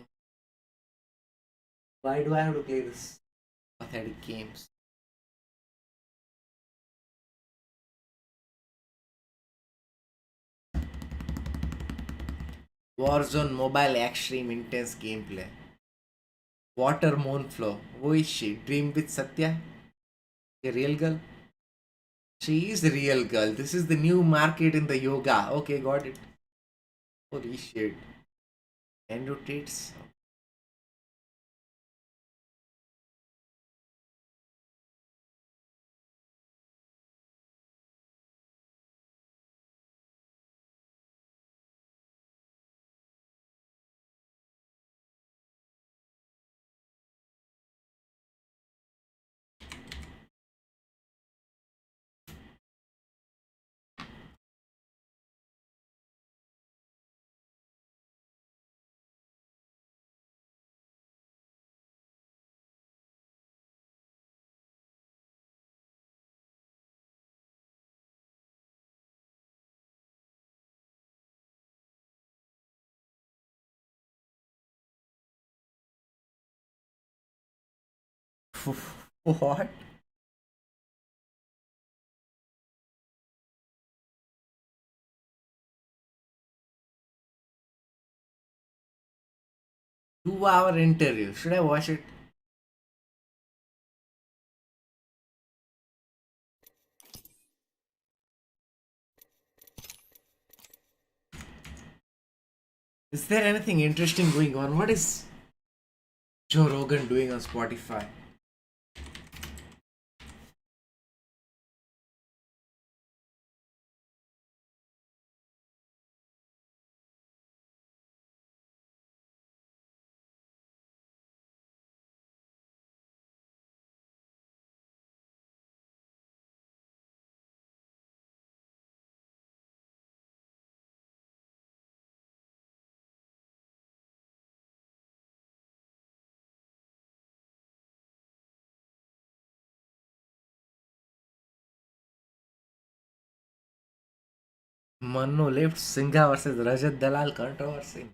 why do I have to play this pathetic games? Warzone Mobile Extreme Intense Gameplay. Water Moon Flow. Who is she? Dream with Satya? A real girl? She is the real girl. This is the new market in the yoga. Okay, got it. Holy shit. And rotates. What? Two-hour interview. Should I watch it? Is there anything interesting going on? What is Joe Rogan doing on Spotify? Mano left Singha versus Rajat Dalal controversy.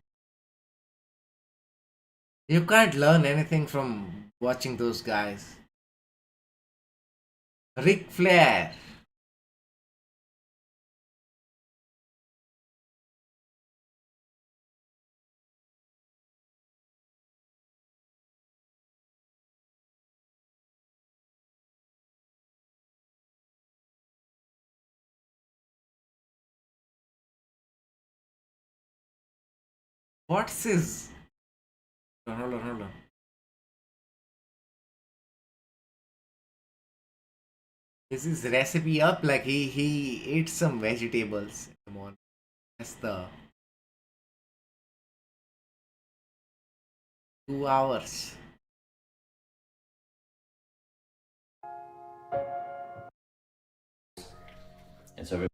You can't learn anything from watching those guys. Ric Flair. What's his? Hold on, hold on. Is his recipe up? Like he ate some vegetables in the morning. That's the 2 hours. And so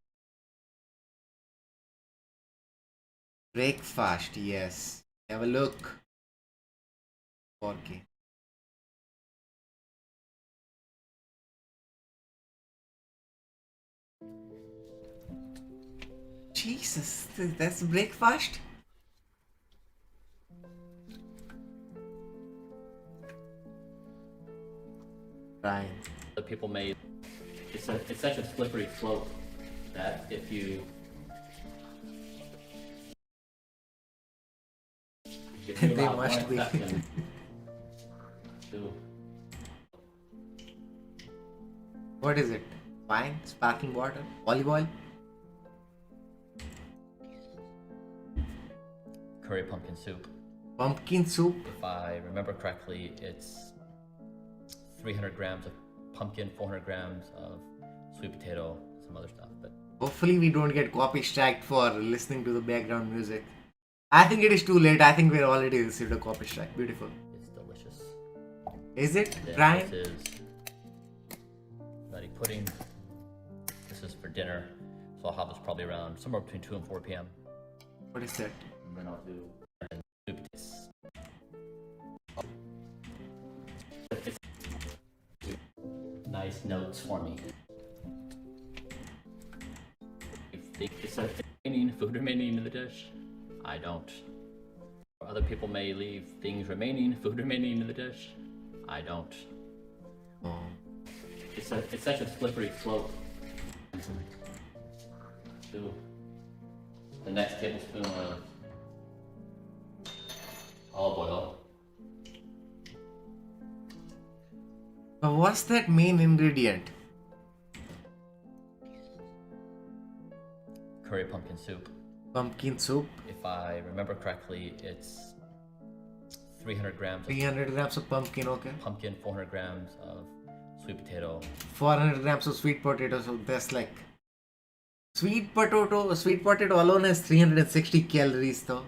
Breakfast, yes. Have a look. 4K. Jesus, that's breakfast? Ryan. the people made, it's such a slippery slope that if you They allow must 1 be. second to What is it? Wine? Sparkling water? Olive oil? curry pumpkin soup. Pumpkin soup? If I remember correctly, it's 300 grams of pumpkin, 400 grams of sweet potato, some other stuff. But Hopefully we don't get copy strike for listening to the background music. I think it is too late. I think we already received a copy strike. Beautiful. it's delicious. Is it, Then Brian? this is nutty pudding. This is for dinner, so I'll have this probably around somewhere between 2 and 4 p.m. What is that? And then I'll do sweet potatoes. Nice notes for me. If there's food remaining in the dish, I don't. Or other people may leave things remaining, food remaining in the dish, I don't. Oh. It's such a slippery slope. To the next tablespoon of olive oil. But what's that main ingredient? Curry pumpkin soup. Pumpkin soup. If I remember correctly, it's 300 grams of 300 grams of pumpkin, okay. pumpkin, 400 grams of sweet potato. 400 grams of sweet potato, so that's like sweet potato alone has 360 calories though.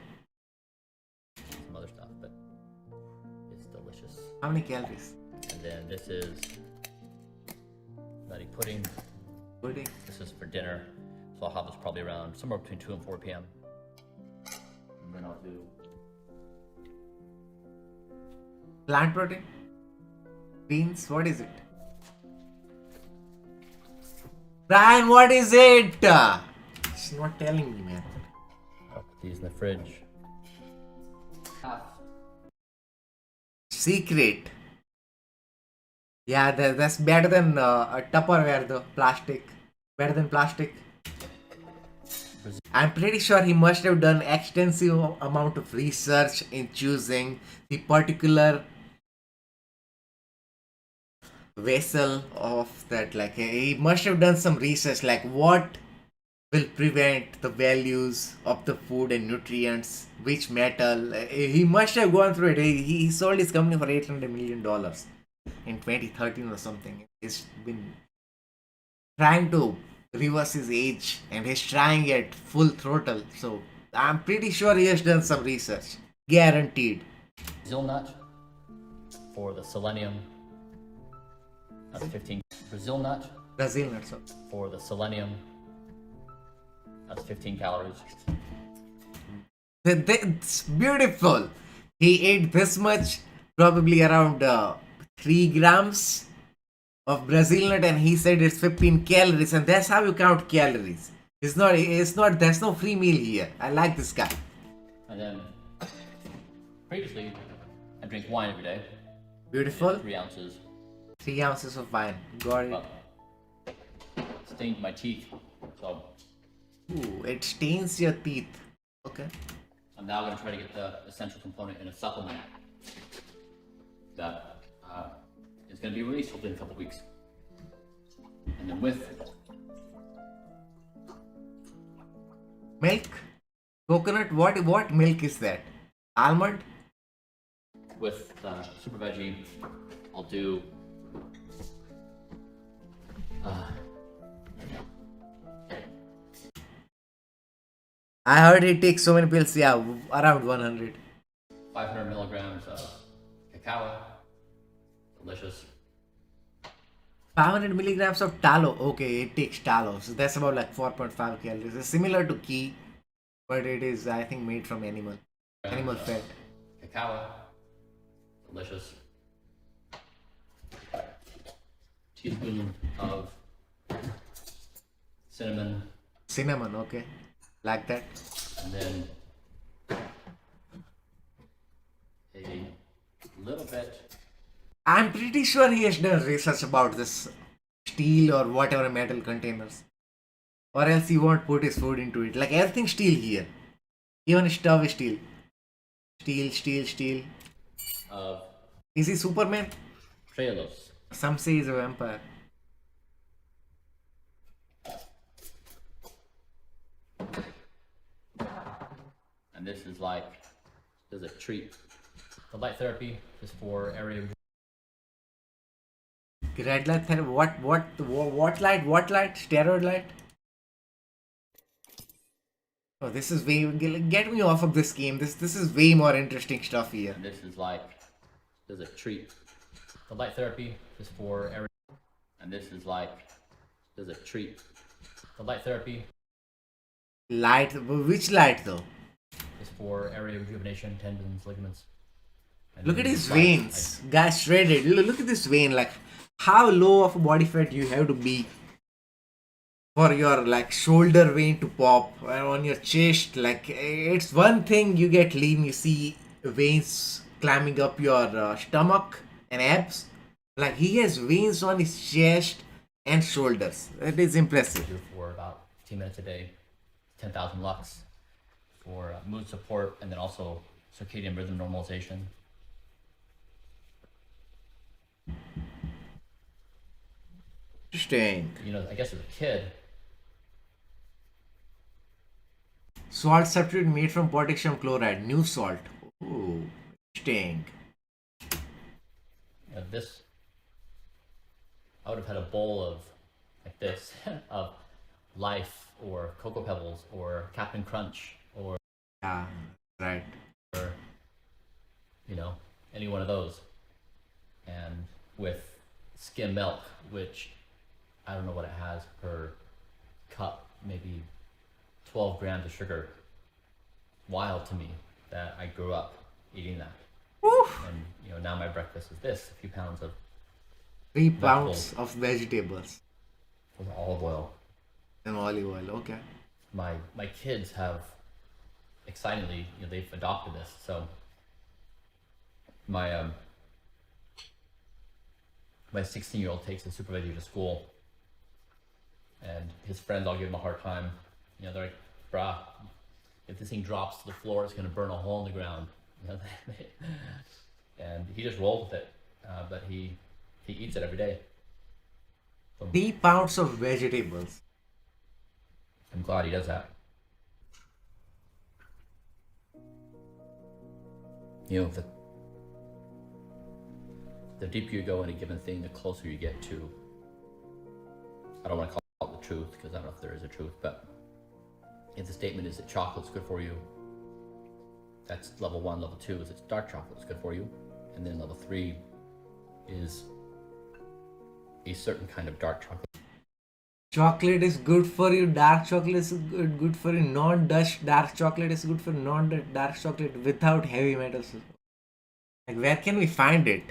Some other stuff, but it's delicious. How many calories? And then this is nutty pudding. Pudding. This is for dinner, so I'll have this probably around somewhere between 2 and 4 p.m. And then I'll do Plant protein? Beans? What is it? Brian, what is it? She's not telling me, man. I'll put these in the fridge. Secret. Yeah, that's better than a Tupperware though. Plastic. Better than plastic. I'm pretty sure he must have done extensive amount of research in choosing the particular vessel of that. Like he must have done some research, like what will prevent the values of the food and nutrients, which metal. He must have gone through it. He sold his company for $800 million in 2013 or something. He's been trying to reverse his age and he's trying at full throttle. So I'm pretty sure he has done some research. Guaranteed. Brazil nut for the selenium. That's 15. Brazil nut Brazil nut. So for the selenium. That's 15 calories. that's beautiful. He ate this much, probably around 3 grams of Brazil nut, and he said it's 15 calories, and that's how you count calories. It's not, there's no free meal here. I like this guy. And then previously, I drink wine every day. Beautiful. 3 ounces. 3 ounces of wine. Got it. But stained my teeth. So Ooh, it stains your teeth. Okay. I'm now going to try to get the essential component in a supplement that is going to be released hopefully in a couple weeks. And then with Milk? Coconut? What milk is that? Almond? with super veggie, I'll do I heard it takes so many pills. Yeah, around 100. 500 milligrams of cacao. Delicious. 500 milligrams of tallow. Okay, it takes tallow. So that's about like 4.5 calories. It's similar to ghee, but it is, I think, made from animal fat. Cacao. Delicious. Teaspoon of cinnamon. Cinnamon, okay. Like that. And then a little bit. I'm pretty sure he has done research about this steel or whatever metal containers. Or else he won't put his food into it. Like everything steel here. Even stove is steel. Steel. Of Is he Superman? trehalose. Some say he's a vampire. And this is like, this is a treat. The light therapy is for area. Red light therapy. What light? What light? Steroid light? Oh, this is way. Get me off of this game. This is way more interesting stuff here. And this is like, this is a treat. The light therapy is for area. And this is like, this is a treat. The light therapy Light? Which light though? is for area rejuvenation, tendons, ligaments. And Look at then his slides. veins. Guys, shredded. Look at this vein. Like, how low of a body fat you have to be for your like shoulder vein to pop on your chest. Like, it's one thing you get lean, you see veins climbing up your stomach and abs. Like, he has veins on his chest and shoulders. That is impressive. Do for about 15 minutes a day, 10,000 lux for mood support, and then also circadian rhythm normalization. Interesting. You know, I guess as a kid, Salt substitute made from potassium chloride. New salt. Ooh, interesting. you know, this, I would have had a bowl of like this of Life or Cocoa Pebbles or Captain Crunch or Yeah, right. you know, any one of those, and with skim milk, which I don't know what it has per cup, maybe 12 grams of sugar. Wild to me that I grew up eating that. Woo! And you know, now my breakfast is this, a few pounds of 3 pounds of vegetables with olive oil. and olive oil. Okay. My kids have, excitingly, you know, they've adopted this. So my 16-year-old takes a super veggie to school, and his friends all give him a hard time. You know, they're like, "Brah, if this thing drops to the floor, it's gonna burn a hole in the ground." You know, and he just rolls with it. But he eats it every day. So 3 pounds of vegetables. I'm glad he does that. You know, the deeper you go in a given thing, the closer you get to, I don't want to call it the truth, because I don't know if there is a truth, but if the statement is that chocolate's good for you, that's level 1. Level 2 is it's dark chocolate's good for you. And then level 3 is a certain kind of dark chocolate. Chocolate is good for you. Dark chocolate is good for you. Non-Dutch dark chocolate is good for non-dark chocolate without heavy metals. Like, where can we find it?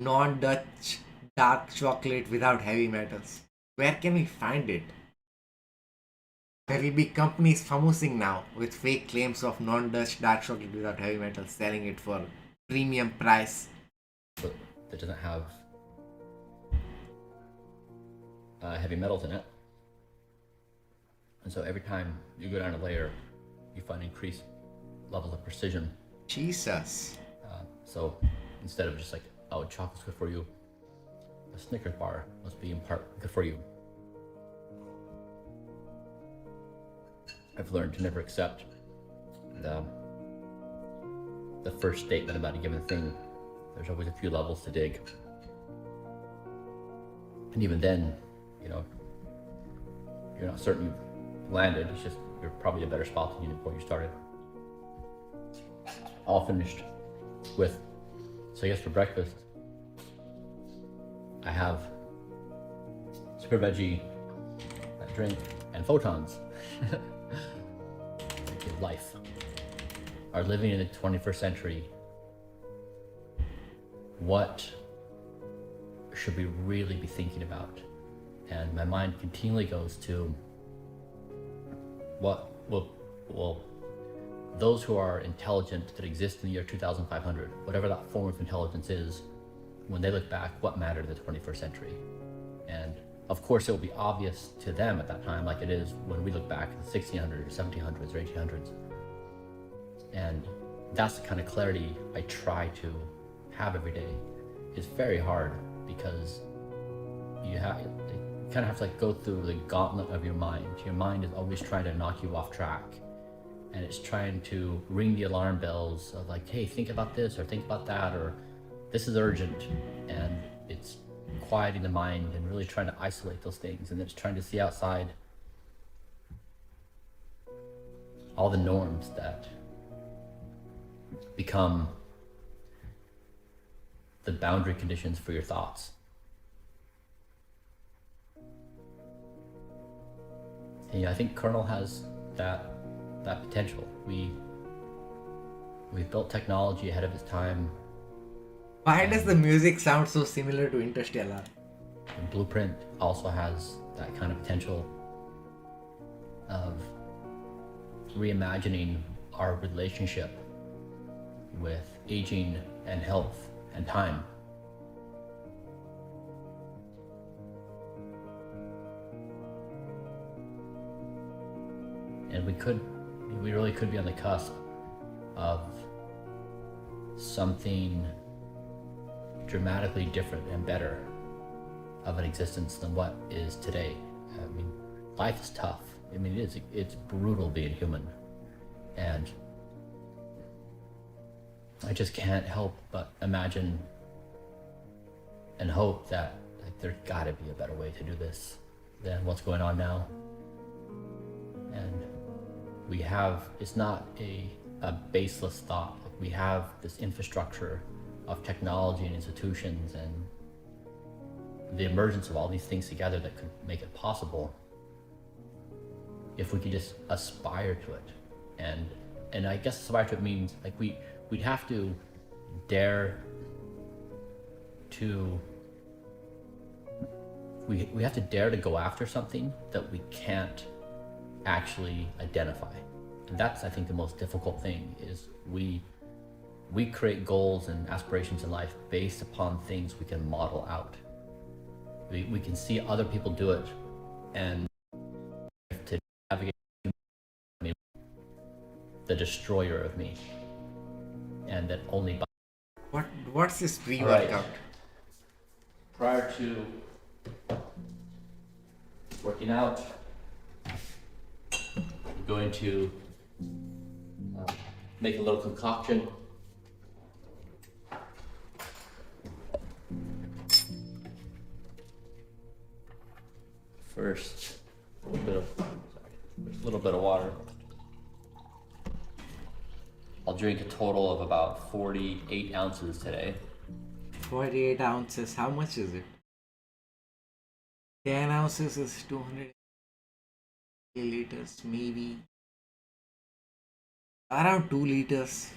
Non-Dutch dark chocolate without heavy metals. Where can we find it? There will be companies famousing now with fake claims of non-Dutch dark chocolate without heavy metals, selling it for premium price. But that doesn't have heavy metals in it. And so every time you go down a layer, you find increased levels of precision. Jesus. So instead of just like, oh, chocolate's good for you, a Snickers bar must be in part good for you. I've learned to never accept the first statement about a given thing. There's always a few levels to dig. And even then, you know, you're not certain you've landed. It's just you're probably a better spot than you did before you started. All finished with, so I guess for breakfast, I have super veggie, a drink, and photons. Life. Are living in the 21st century. What should we really be thinking about? And my mind continually goes to what will those who are intelligent that exist in the year 2500, whatever that form of intelligence is, when they look back, what mattered in the 21st century? And of course, it will be obvious to them at that time, like it is when we look back at the 1600s, or 1700s, or 1800s. And that's the kind of clarity I try to have every day. It's very hard because you kind of have to like go through the gauntlet of your mind. Your mind is always trying to knock you off track, and it's trying to ring the alarm bells of like, hey, think about this or think about that, or this is urgent. And it's quieting the mind and really trying to isolate those things, and it's trying to see outside all the norms that become the boundary conditions for your thoughts. And yeah, I think Kernel has that that potential. We built technology ahead of its time. Why does the music sound so similar to Interstellar? And Blueprint also has that kind of potential of reimagining our relationship with aging and health and time. And we really could be on the cusp of something dramatically different and better of an existence than what is today. I mean, life is tough. I mean, it's brutal being human. And I just can't help but imagine and hope that there's gotta be a better way to do this than what's going on now. And we have, it's not a baseless thought. We have this infrastructure of technology and institutions and the emergence of all these things together that could make it possible if we could just aspire to it. And I guess aspire to it means like we'd have to dare to we have to dare to go after something that we can't actually identify. And that's, I think, the most difficult thing is we create goals and aspirations in life based upon things we can model out. We can see other people do it, and to navigate the destroyer of me, and that only by What's this pre-workout? Right. Prior to working out, I'm going to make a little concoction. First, a little bit of water. I'll drink a total of about 48 ounces today. 48 ounces, how much is it? 10 ounces is 200 liters, maybe. Around 2 liters.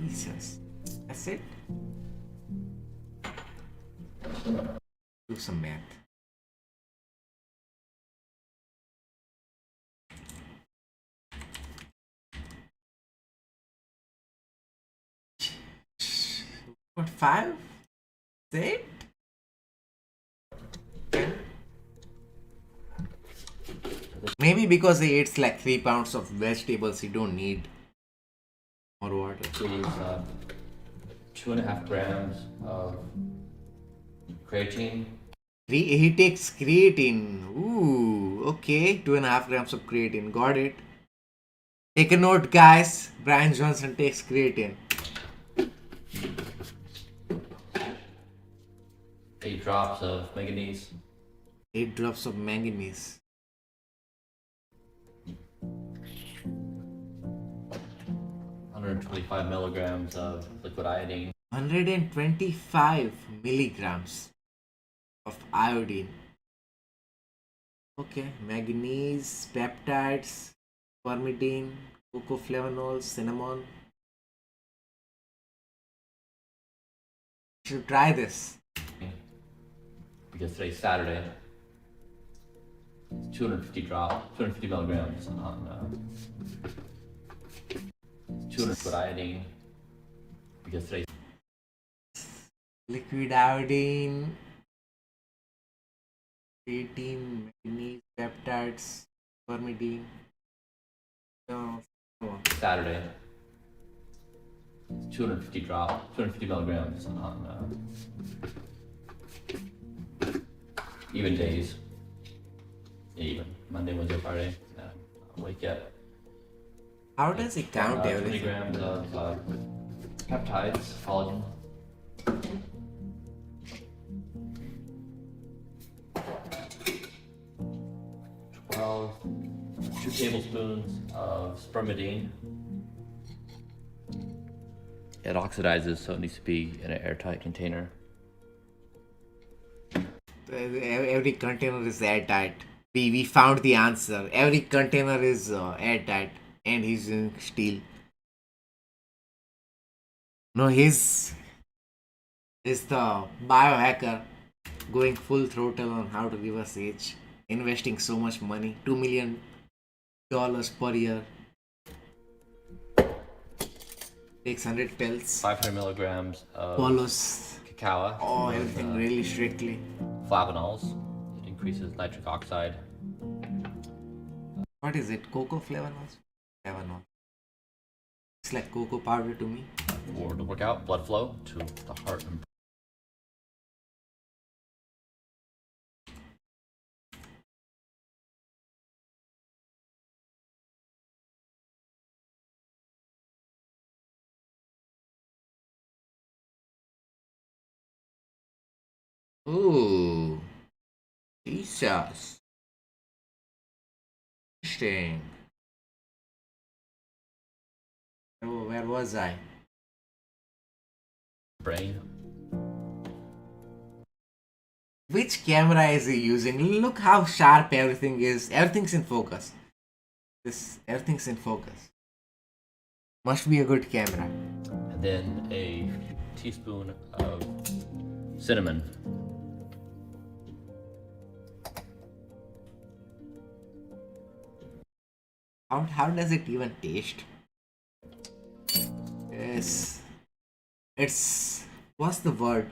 Jesus. That's it? Do some math. What, 5? 6? Maybe because he eats like 3 pounds of vegetables, he don't need more water. This is 2.5 grams of creatine. He takes creatine. Ooh, okay. 2.5 grams of creatine. Got it. Take a note, guys. Brian Johnson takes creatine. 8 drops of manganese. 8 drops of manganese. 125 milligrams of liquid iodine. 125 milligrams of iodine. Okay, manganese, peptides, spermidine, cocoflavanols, cinnamon. Should try this. Because today's Saturday. 250 milligrams on 200 liquid iodine. Because today's Liquid iodine, creatine, manganese, peptides, spermidine. No, come on. Saturday. 250 milligrams on even days. Even Monday, Wednesday, Friday. I'll wake up. How does it count 20 everything? grams of peptides, collagen. Well, 2 tablespoons of spermidine. It oxidizes, so it needs to be in an airtight container. Every container is airtight. We found the answer. Every container is airtight. and he's in steel. No, he's the biohacker going full throttle on how to reverse age, investing so much money, $2 million per year. Takes 100 pills, 500 milligrams of follows cacao. everything really strictly. Flavanols. It increases nitric oxide. What is it? Cocoa flavanols? Flavanol. It's like cocoa powder to me. For the workout, blood flow to the heart and Ooh, Jesus. Interesting. Oh, where was I? brain. Which camera is he using? Look how sharp everything is. Everything's in focus. Everything's in focus. Must be a good camera. And then a teaspoon of cinnamon. How does it even taste? Yes. It's what's the word?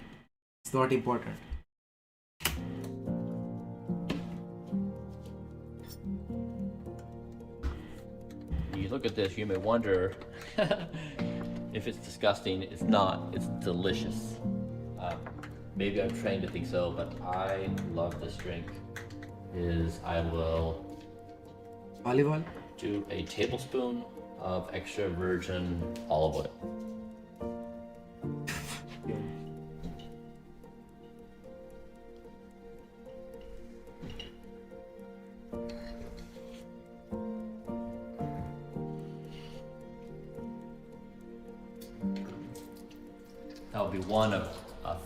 It's not important. You look at this, you may wonder if it's disgusting. It's not. It's delicious. Maybe I'm trained to think so, but I love this drink. I will Olive oil? do a tablespoon of extra virgin olive oil. That will be one of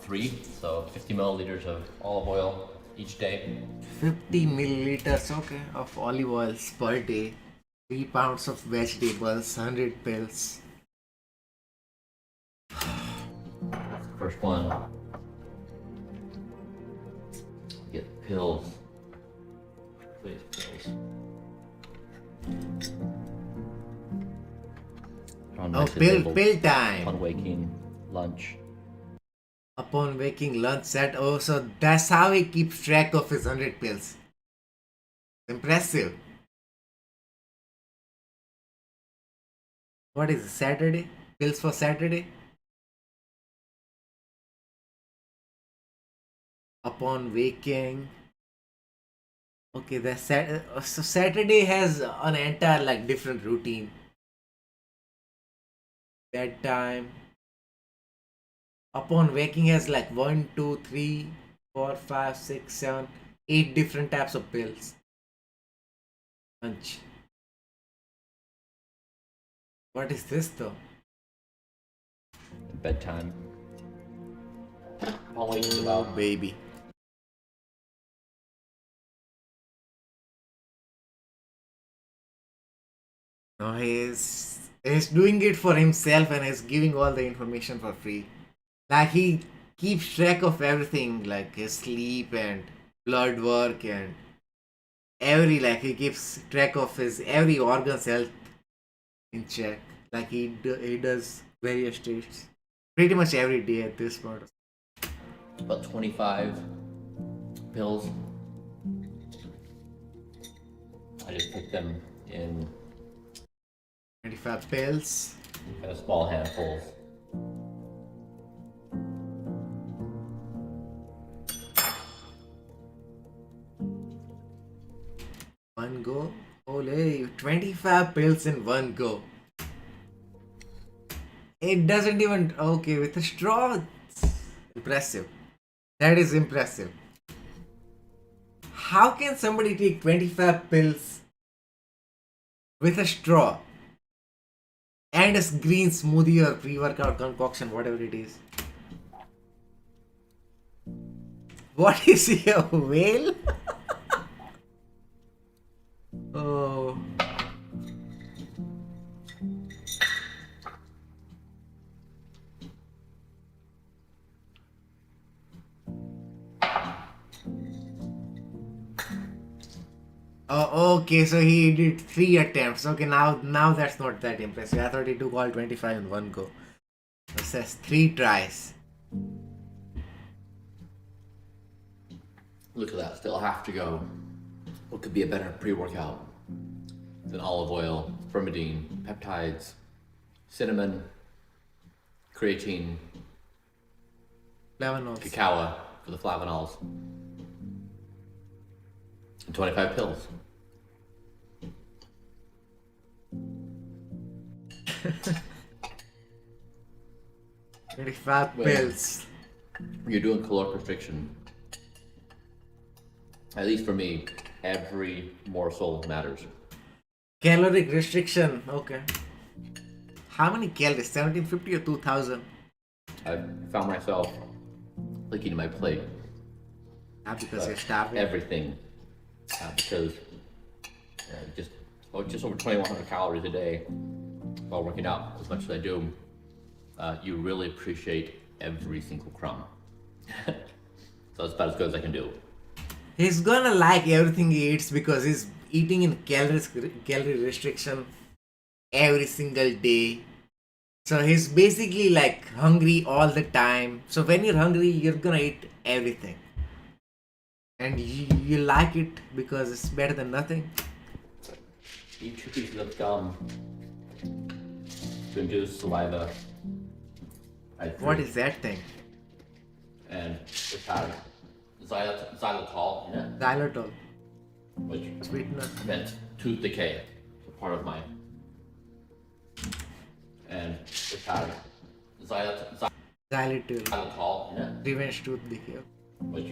three, so 50 milliliters of olive oil each day. 50 milliliters, okay, of olive oils per day. 3 pounds of vegetables, 100 pills. First one. Get pills. Please, pills. Oh, pill time. Upon waking, lunch. Upon waking, lunch, set. Oh, so that's how he keeps track of his 100 pills. Impressive. What is it, Saturday? Pills for Saturday? Upon waking. Okay, that's so Saturday has an entire like different routine. Bedtime. Upon waking has like 1, 2, 3, 4, 5, 6, 7, 8 different types of pills. Lunch. What is this though? Bedtime. Upon waking Oh, about baby. No, he's doing it for himself and he's giving all the information for free. Like he keeps track of everything, like his sleep and blood work and he keeps track of his every organ's health in check. Like he does various tests pretty much every day at this point. about 25 pills. I just put them in 25 pills. kind of small handfuls. One go. Ole, 25 pills in one go. It doesn't even. Okay, with a straw. Impressive. That is impressive. How can somebody take 25 pills with a straw and a green smoothie or pre-workout concoction, whatever it is? What is he, a whale? Oh. Oh, okay, so he did 3 attempts. Okay, now that's not that impressive. I thought he took all 25 in one go. It says 3 tries. Look at that, still have to go. What could be a better pre-workout than olive oil, spermidine, peptides, cinnamon, creatine, Flavonols. cacao for the flavonols, and 25 pills. 25 Wait. pills. You're doing caloric restriction. At least for me, every morsel matters. Caloric restriction. Okay. How many calories? 1750 or 2000? I found myself looking at my plate. Because you're starving. Everything. Because just over 2,100 calories a day while working out as much as I do, you really appreciate every single crumb. So that's about as good as I can do. He's gonna like everything he eats because he's eating in calorie restriction every single day. So he's basically like hungry all the time. So when you're hungry, you're gonna eat everything. And you like it because it's better than nothing. Eat 2 pieces of gum to induce saliva. What is that thing? And it had xylitol in it, Xylitol. which Sweetener. prevents tooth decay. So part of my. And it had Xylitol. xylitol in it, Revenge tooth decay. which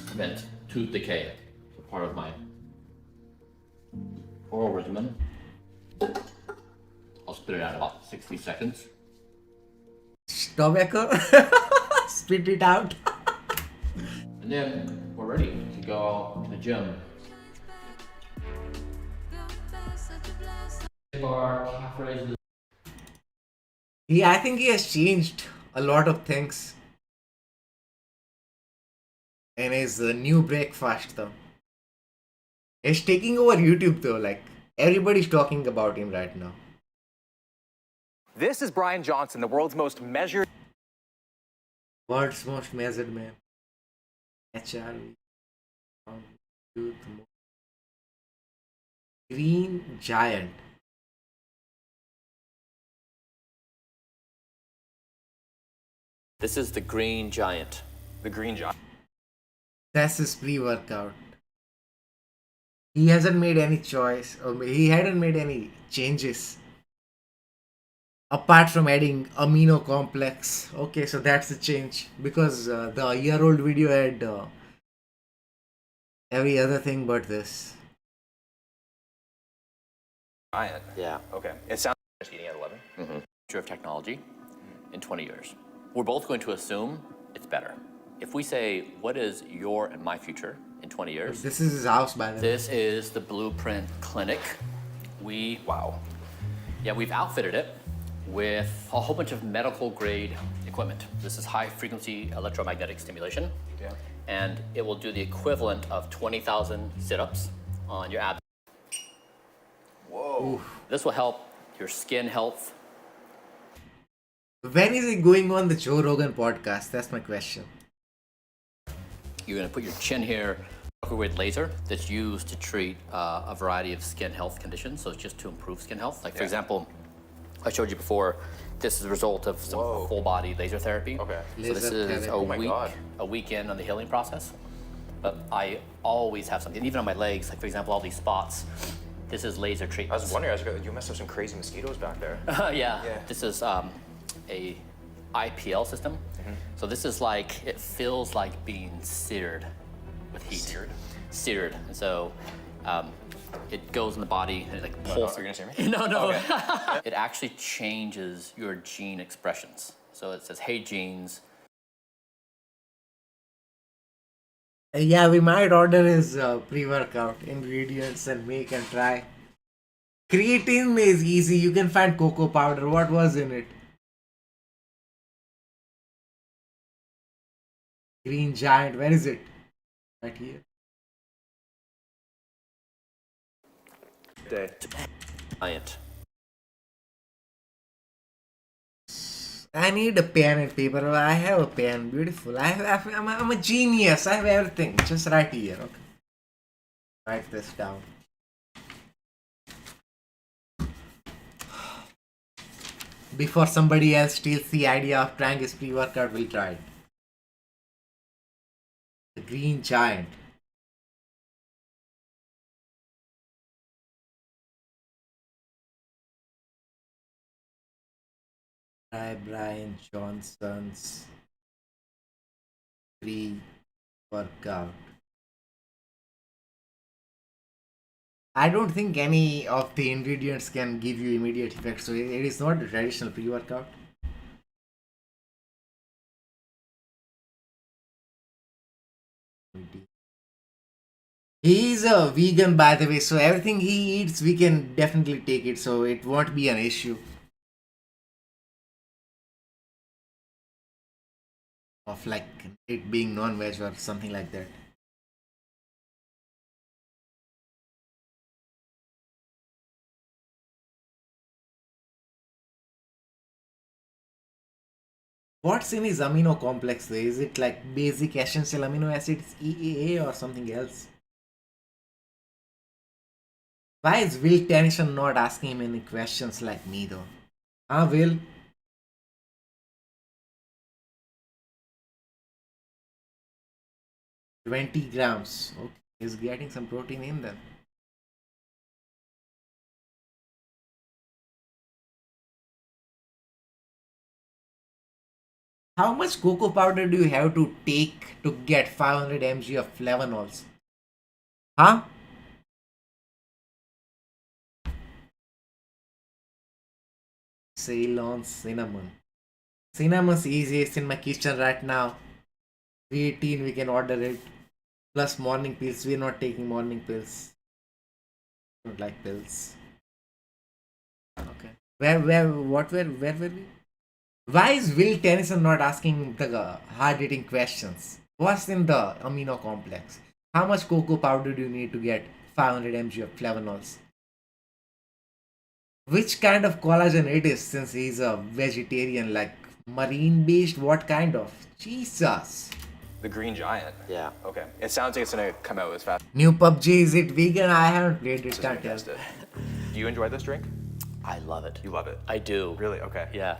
prevents tooth decay. So part of my oral regimen. I'll spit it out in about 60 seconds. Tobacco. Spit it out. And then we're ready to go to the gym. Bar, calf raises. Yeah, I think he has changed a lot of things in his new breakfast though. He's taking over YouTube though, like everybody's talking about him right now. This is Brian Johnson, the world's most measured. World's most measured man. HRV. Green Giant. This is the Green Giant. The Green Giant. That's his pre-workout. He hasn't made any choice, or he hadn't made any changes. Apart from adding amino complex. Okay, so that's the change. Because the year-old video had every other thing but this. Giant. Yeah. Okay. It sounds like eating at 11. Future of technology in 20 years. We're both going to assume it's better. If we say, what is your and my future in 20 years? This is his house, by the way. This is the Blueprint Clinic. Wow. Yeah, we've outfitted it with a whole bunch of medical grade equipment. This is high frequency electromagnetic stimulation. Yeah. And it will do the equivalent of 20,000 sit-ups on your abs. Whoa. This will help your skin health. When is he going on the Joe Rogan podcast? That's my question. You're gonna put your chin here, microwave laser that's used to treat a variety of skin health conditions. So it's just to improve skin health. Like for example, I showed you before, this is the result of some full body laser therapy. Okay. So this is a weekend on the healing process. But I always have something, even on my legs, like for example, all these spots. This is laser treatment. I was wondering, you must have some crazy mosquitoes back there. Yeah. This is a IPL system. So this is like, it feels like being seared with heat. Seared. And so it goes in the body and it like pulses. Are you gonna say me? No. Okay. It actually changes your gene expressions. So it says, hey genes. Yeah, we might order his pre-workout ingredients and make and try. Creatine is easy. You can find cocoa powder. What was in it? Green Giant. Where is it? Right here. Day. Giant. I need a pen and paper. I have a pen. Beautiful. I'm a genius. I have everything. Just right here. Okay. Write this down. Before somebody else steals the idea of trying his pre-workout, we'll try it. The Green Giant. Try Brian Johnson's pre-workout. I don't think any of the ingredients can give you immediate effects, so it is not a traditional pre-workout. He is a vegan, by the way, so everything he eats, we can definitely take it, so it won't be an issue. Of like it being non-veg or something like that. What's in his amino complex though? Is it like basic essential amino acids EAA or something else? Why is Will Tennyson not asking him any questions like me though? Huh, Will? $20 grams. Okay, he's getting some protein in them. How much cocoa powder do you have to take to get 500 mg of flavonols? Huh? Ceylon cinnamon. Cinnamon's easy. It's in my kitchen right now. 318, we can order it. Plus morning pills. We're not taking morning pills. Don't like pills. Okay. Where were we? Why is Will Tennyson not asking the hard-hitting questions? What's in the amino complex? How much cocoa powder do you need to get 500 mg of flavonols? Which kind of collagen it is, since he's a vegetarian, like marine-based? What kind of? Jesus. The Green Giant. Yeah. Okay. It sounds like it's gonna come out as fast. New PUBG, is it vegan? I haven't played it. as Can't we tell. test it. Do you enjoy this drink? I love it. You love it. I do. Really? Okay. Yeah.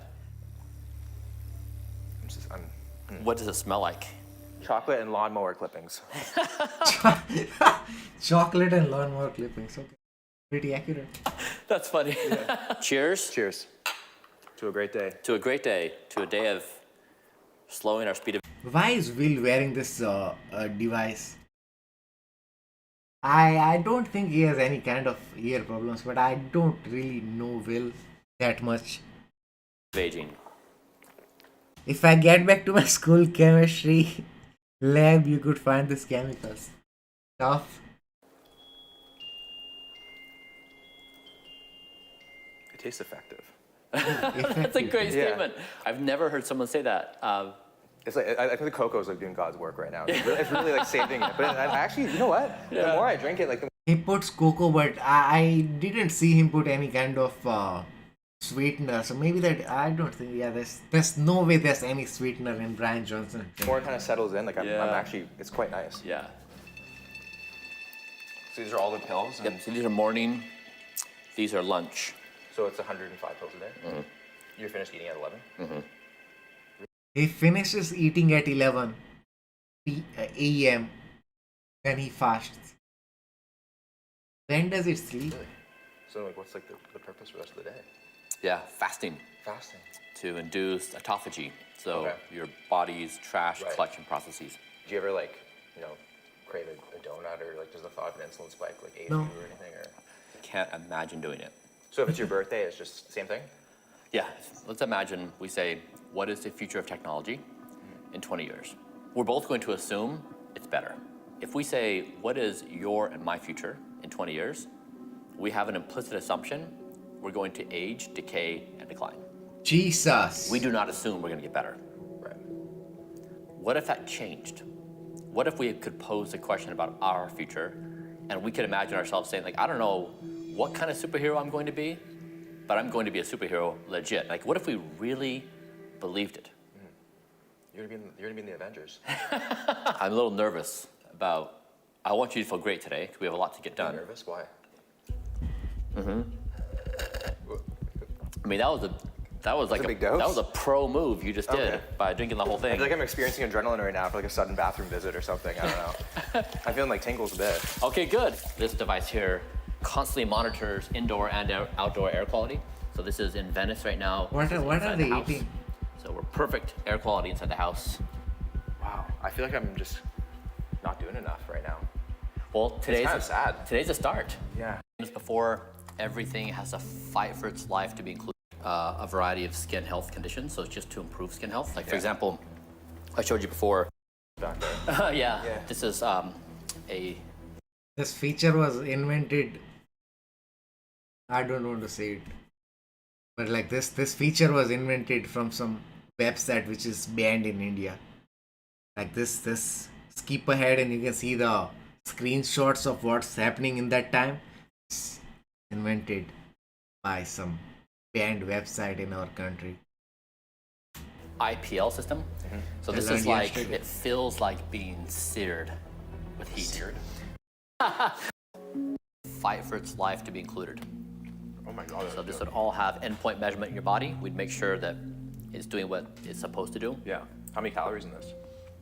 What does it smell like? Chocolate and lawnmower clippings. Chocolate and lawnmower clippings. Okay. Pretty accurate. That's funny. Cheers. Cheers. To a great day. To a great day. To a day of slowing our speed of. Why is Will wearing this device? I don't think he has any kind of ear problems, but I don't really know Will that much. Aging. If I get back to my school chemistry lab, you could find these chemicals. Tough. It tastes effective. That's a great statement. I've never heard someone say that. It's like I think the cocoa is like doing God's work right now. It's really like saving it. But I actually, you know what? The more I drink it, like the He puts cocoa, but I didn't see him put any kind of sweetener. So maybe that, I don't think. Yeah, there's no way there's any sweetener in Brian Johnson. more it kind of settles in, like I'm actually, it's quite nice. Yeah. So these are all the pills. Yep. So these are morning. These are lunch. So it's 105 pills a day. Mm-hmm. You're finished eating at 11. Mm-hmm. He finishes eating at 11 a.m. Then he fasts. When does it sleep? Really? So like, what's like the purpose for the rest of the day? Yeah, fasting. Fasting. To induce autophagy. So your body's trash collection processes. Do you ever like, you know, crave a donut, or like does the thought of an insulin spike like aid No. you or anything? Or I can't imagine doing it. so if it's your birthday, it's just the same thing? Yeah, let's imagine we say, what is the future of technology in 20 years? We're both going to assume it's better. If we say, what is your and my future in 20 years? We have an implicit assumption we're going to age, decay, and decline. Jesus. We do not assume we're going to get better. Right. What if that changed? What if we could pose a question about our future, and we could imagine ourselves saying, like, I don't know what kind of superhero I'm going to be, but I'm going to be a superhero legit. Like, what if we really believed it? You're gonna be in the Avengers. I'm a little nervous about. I want you to feel great today because we have a lot to get done. You're nervous? Why? I mean, that was like a big dose? that was a pro move you just did by drinking the whole I thing. feel like I'm experiencing adrenaline right now for like a sudden bathroom visit or something. I don't know. I'm feeling like tingles a bit. Okay, good. This device here constantly monitors indoor and outdoor air quality. So this is in Venice right now. What This is are inside they the house. eating? So we're perfect air quality inside the house. Wow. I feel like I'm just not doing enough right now. Well, today's kind of sad. Today's a start. Yeah. Before everything has to fight for its life to be included. A variety of skin health conditions, so it's just to improve skin health. Like, for example, I showed you before. Back there. Yeah, this is This feature was invented. I don't want to say it, but like this feature was invented from some website which is banned in India. Like this, skip ahead and you can see the screenshots of what's happening in that time. It's invented by some banned website in our country. IPL system. So this is like, it feels like being seared with heat. Seared? Fight for its life to be included. Oh my God. So this would all have endpoint measurement in your body. We'd make sure that it's doing what it's supposed to do. Yeah. How many calories in this?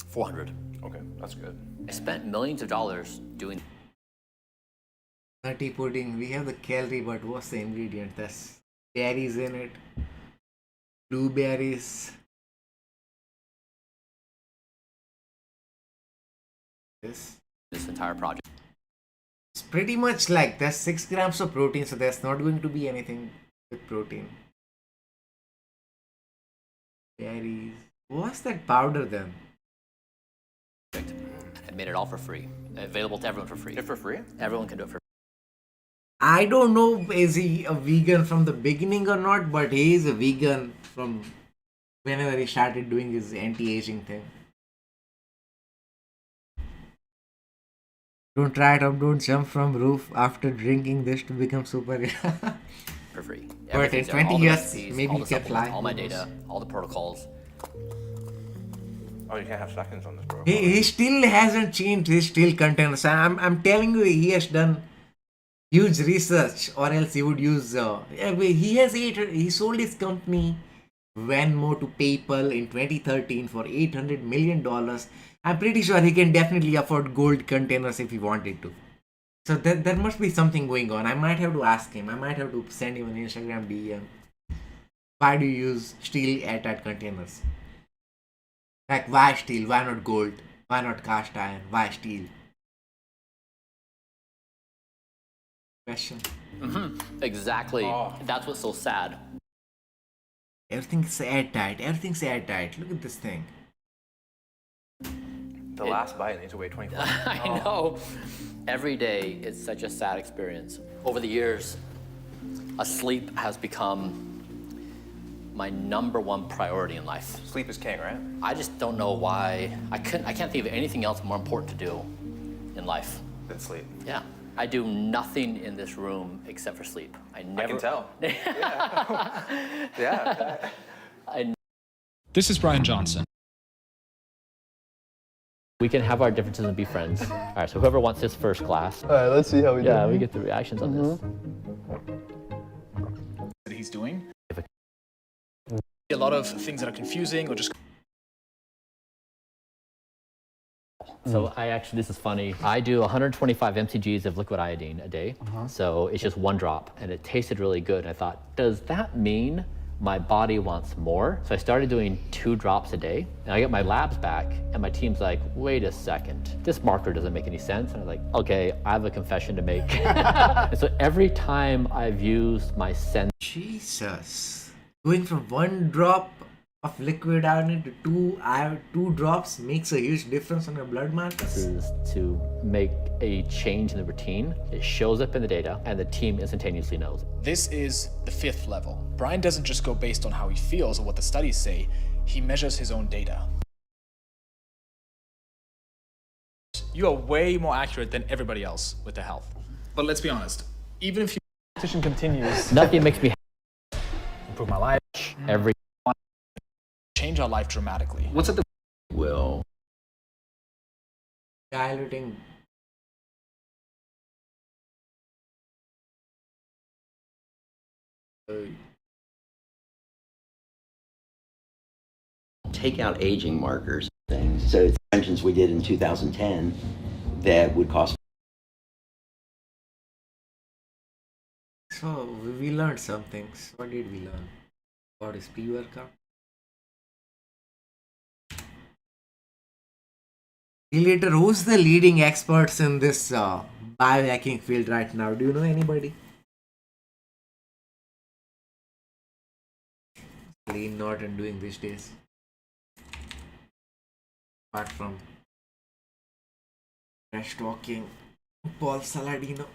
400. Okay, that's good. I spent millions of dollars doing. Nutty pudding. We have the calorie, but what's the ingredient? There's berries in it. Blueberries. This entire project. It's pretty much like there's 6 grams of protein, so there's not going to be anything with protein. Berries. What's that powder then? I made it all for free. Available to everyone for free. For free? Everyone can do it for free. I don't know is he a vegan from the beginning or not, but he is a vegan from whenever he started doing his anti-aging thing. Don't try it out, don't jump from roof after drinking this to become super. For free. But in 20 years, maybe you can fly. All my data, all the protocols. Oh, you can't have seconds on this, bro. He still hasn't changed his steel containers. I'm telling you, he has done huge research, or else he would use. He sold his company Venmo to PayPal in 2013 for $800 million. I'm pretty sure he can definitely afford gold containers if he wanted to. So there must be something going on. I might have to ask him. I might have to send him an Instagram DM. Why do you use steel airtight containers? Like, why steel? Why not gold? Why not cast iron? Why steel? Question. Exactly. That's what's so sad. Everything's airtight. Everything's airtight. Look at this thing. The last bite needs to weigh 24. I know. Every day it's such a sad experience. Over the years, sleep has become my #1 priority in life. Sleep is king, right? I just don't know why. I can't think of anything else more important to do in life than sleep. Yeah. I do nothing in this room except for sleep. I can tell. Yeah. This is Brian Johnson. We can have our differences and be friends. All right, so whoever wants this first glass. All right, let's see how we do. Yeah, we get the reactions on this. That he's doing. A lot of things that are confusing or just. So this is funny. I do 125 mcgs of liquid iodine a day. So it's just 1 drop, and it tasted really good. And I thought, does that mean my body wants more? So I started doing 2 drops a day, and I get my labs back, and my team's like, wait a second, this marker doesn't make any sense. And I'm like, okay, I have a confession to make. And so every time I've used my sense. Jesus. Going from 1 drop of liquid iodine to 2 drops makes a huge difference on your blood markers. Is to make a change in the routine. It shows up in the data, and the team instantaneously knows. This is the 5th level. Brian doesn't just go based on how he feels or what the studies say. He measures his own data. You are way more accurate than everybody else with the health. But let's be honest, even if you competition continues. Nothing makes me Improve my life. every Change our life dramatically. What's at the will. Diluting. take out aging markers things. So it's inventions we did in 2010 that would cost. So we learned some things. What did we learn? What is pre-workout? Later, who's the leading experts in this biohacking field right now? Do you know anybody? Lean Norton doing these days. Apart from trash talking, Paul Saladino.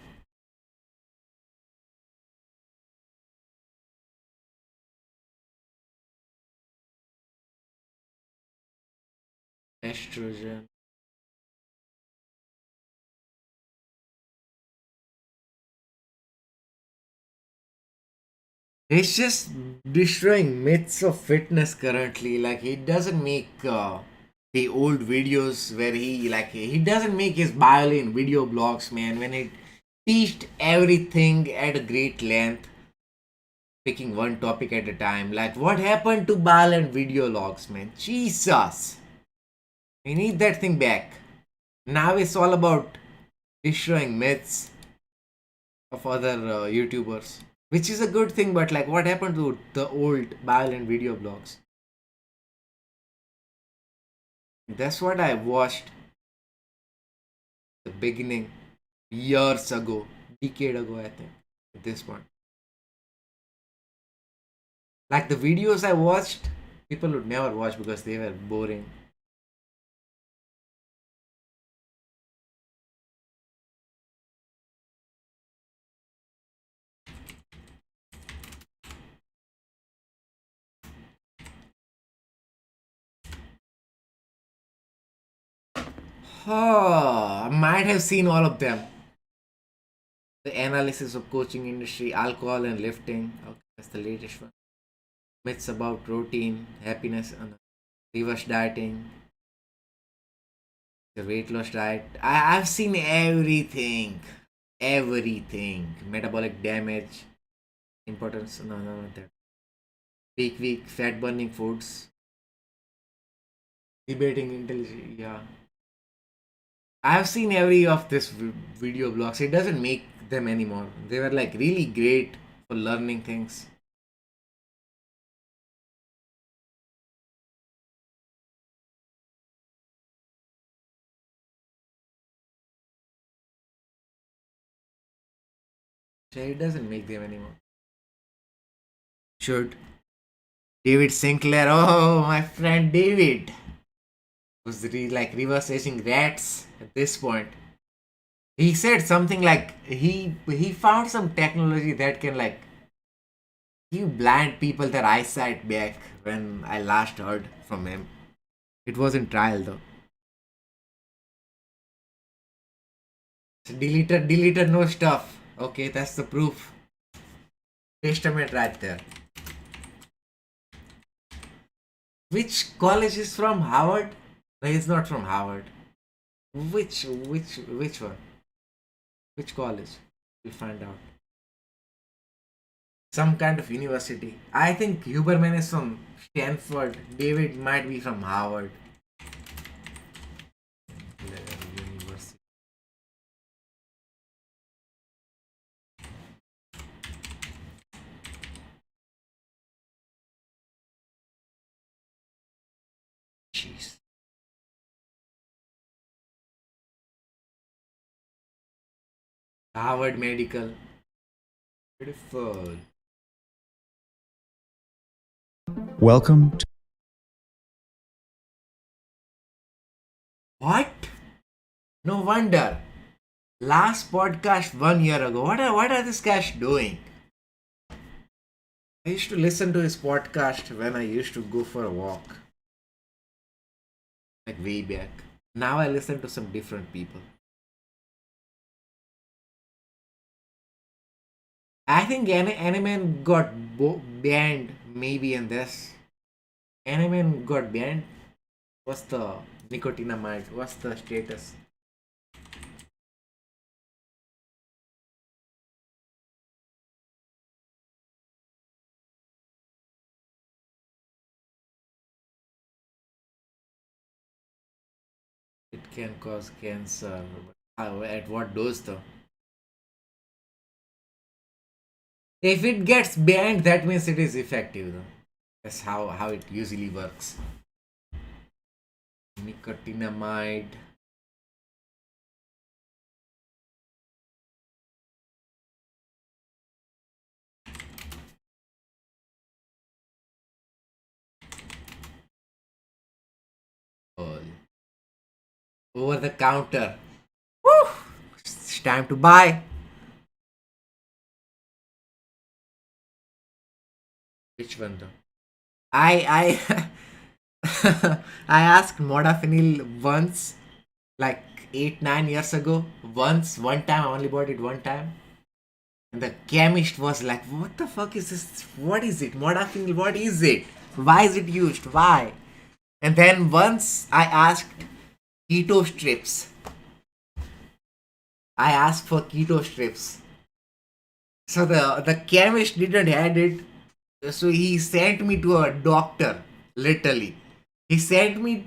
Estrogen. He's just destroying myths of fitness currently. Like he doesn't make the old videos where he doesn't make his violin video blogs, man. When he teached everything at a great length, picking one topic at a time. Like what happened to violin video logs, man? Jesus, we need that thing back. Now it's all about destroying myths of other YouTubers. Which is a good thing, but like what happened to the old violent video blogs? That's what I watched the beginning years ago, decade ago I think, at this point. Like the videos I watched, people would never watch because they were boring. Oh, I might have seen all of them. The analysis of coaching industry, alcohol and lifting. Okay, that's the latest one. Myths about protein, happiness, and reverse dieting. The weight loss diet. I've seen everything. Everything. Metabolic damage. Importance. No, not that. Weak, fat burning foods. Debating intelligence. Yeah. I've seen every of this video blogs. It doesn't make them anymore. They were like really great for learning things. So it doesn't make them anymore. Should. David Sinclair. Oh, my friend David. Was like reverse aging rats at this point. He said something like he found some technology that can like give blind people their eyesight back when I last heard from him. It was in trial though. So deleted no stuff. Okay, that's the proof. Testament right there. Which college is from Harvard? No, it's not from Harvard. Which one? Which college? We'll find out. Some kind of university. I think Huberman is from Stanford. David might be from Harvard. University. Jeez. Harvard Medical. Beautiful. Welcome to What? No wonder. Last podcast 1 year ago. What are these guys doing? I used to listen to his podcast when I used to go for a walk. Like way back. Now I listen to some different people. I think anime got banned maybe in this. Anime got banned. What's the nicotinamide? What's the status? It can cause cancer. How, at what dose though? If it gets banned, that means it is effective though. That's how it usually works. Nicotinamide. Over the counter. Woo! It's time to buy. Which one though? I I asked modafinil once, like 8-9 years ago. One time, I only bought it one time. And the chemist was like, "What the fuck is this? What is it? Modafinil? What is it? Why is it used? Why?" And then once I asked keto strips. I asked for keto strips. So the chemist didn't had it. So he sent me to a doctor. Literally, he sent me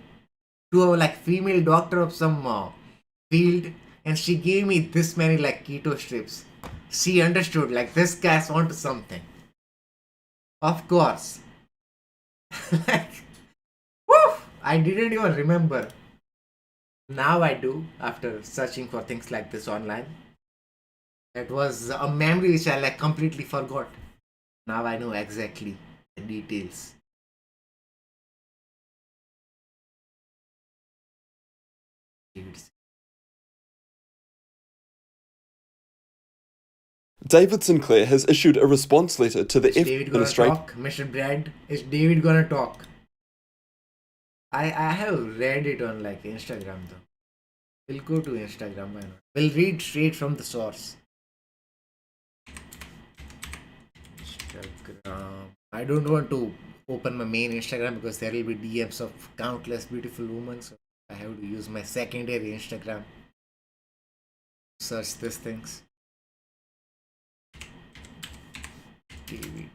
to a like female doctor of some field, and she gave me this many like keto strips. She understood like this guy's onto something. Of course. Like, woo! I didn't even remember. Now I do after searching for things like this online. That was a memory which I like completely forgot. Now I know exactly the details. David Sinclair has issued a response letter to the Is David gonna talk, Mr. Brad? Is David gonna talk? I have read it on like Instagram though. We'll go to Instagram. Why not? We'll read straight from the source. Instagram. I don't want to open my main Instagram because there will be DMs of countless beautiful women. So I have to use my secondary Instagram. Search these things. David.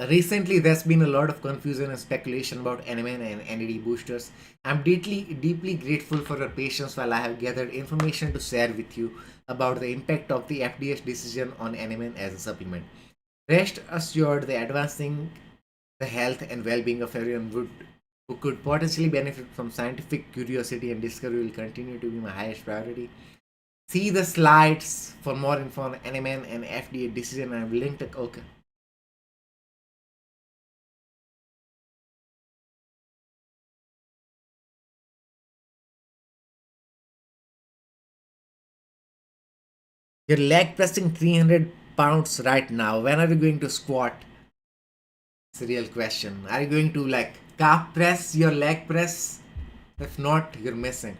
Recently, there's been a lot of confusion and speculation about anime and NAD boosters. I'm deeply grateful for your patience while I have gathered information to share with you about the impact of the FDA's decision on anime as a supplement. Rest assured, the advancing the health and well-being of everyone who could potentially benefit from scientific curiosity and discovery will continue to be my highest priority. See the slides for more info on anime and FDA decision. I've linked. Okay. You're leg pressing 300 pounds right now. When are you going to squat? It's a real question. Are you going to like calf press your leg press? If not, you're missing.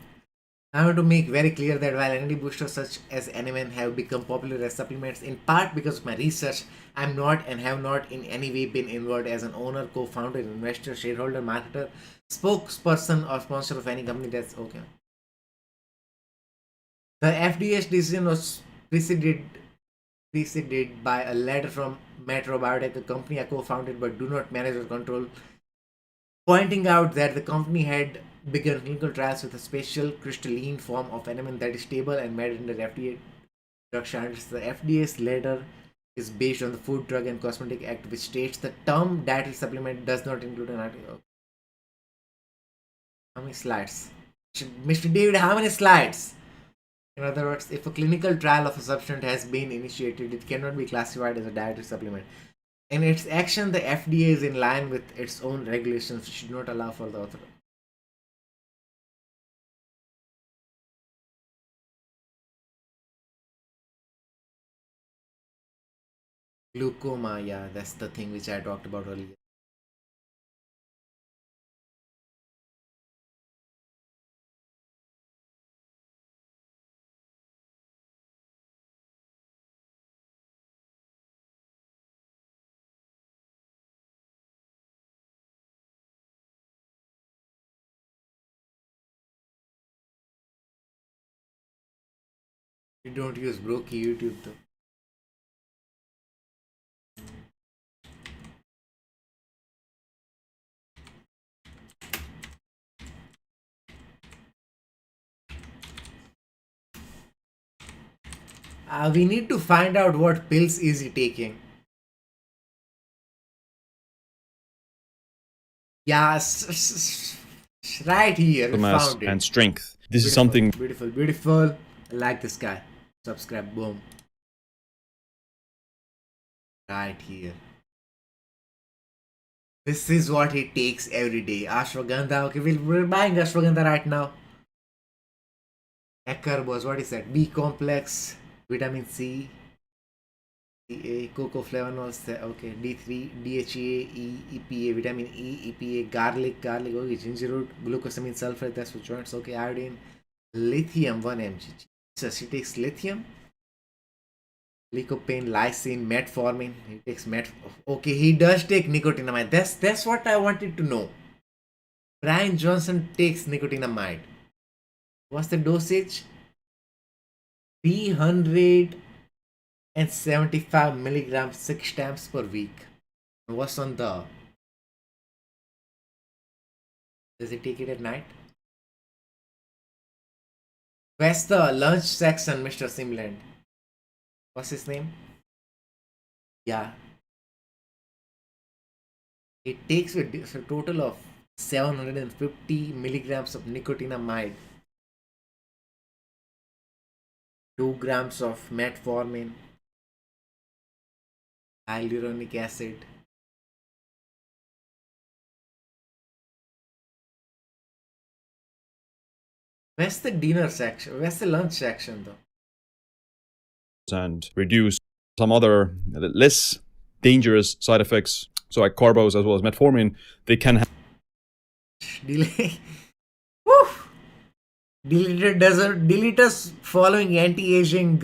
I want to make very clear that while energy boosters such as NMN have become popular as supplements, in part because of my research, I'm not and have not in any way been involved as an owner, co-founder, investor, shareholder, marketer, spokesperson, or sponsor of any company that's okay. The FDA's decision was preceded by a letter from Metro Biotech, a company I co-founded but do not manage or control, pointing out that the company had begun clinical trials with a special crystalline form of NMN that is stable and made under FDA drug standards. The FDA's letter is based on the Food, Drug and Cosmetic Act, which states the term dietary supplement does not include an article. How many slides? Mr. David, how many slides? In other words, if a clinical trial of a substance has been initiated, it cannot be classified as a dietary supplement. In its action, the FDA is in line with its own regulations, which should not allow for the author. Glaucoma, yeah, that's the thing which I talked about earlier. You don't use Brokey YouTube though. We need to find out what pills is he taking. Yeah, right here, we mass found it. and strength. This is Beautiful, something beautiful, beautiful. I like this guy. Subscribe, boom. Right here. This is what he takes every day. Ashwagandha. Okay, we're buying ashwagandha right now. Acarbose, what is that? B complex, vitamin C, A, cocoa flavonols, okay, D3, DHEA, EPA, vitamin E, EPA, garlic, okay, ginger root, glucosamine sulfate, that's for joints, okay, iodine, lithium, 1 mg. Jesus, he takes lithium, lycopene, lysine, metformin, he takes okay, he does take nicotinamide, that's what I wanted to know. Brian Johnson takes nicotinamide. What's the dosage? 375 milligrams 6 times per week. What's on the... Does he take it at night? Where's the lunch section, Mr. Simland? What's his name? Yeah. It takes a total of 750 milligrams of nicotinamide, 2 grams of metformin, hyaluronic acid. Where's the dinner section? Where's the lunch section though? and reduce some other less dangerous side effects. So like carbos as well as metformin, they can have Delay. Woo! Deleters following anti-aging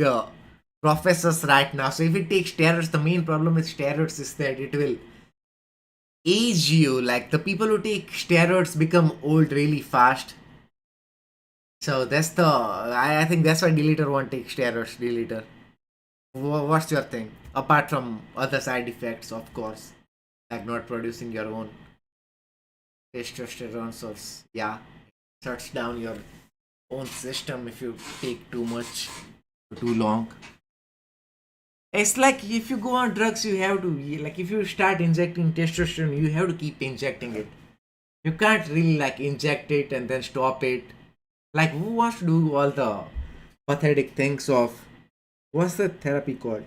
professors right now. So if it takes steroids, the main problem with steroids is that it will age you. Like the people who take steroids become old really fast. So that's the... I think that's why deleter won't take steroids. Deleter. What's your thing? Apart from other side effects, of course. Like not producing your own testosterone source. Yeah. Shuts down your own system if you take too much for too long. It's like if you go on drugs, you have to, like if you start injecting testosterone, you have to keep injecting it. You can't really like inject it and then stop it. Like who wants to do all the pathetic things of, what's the therapy called?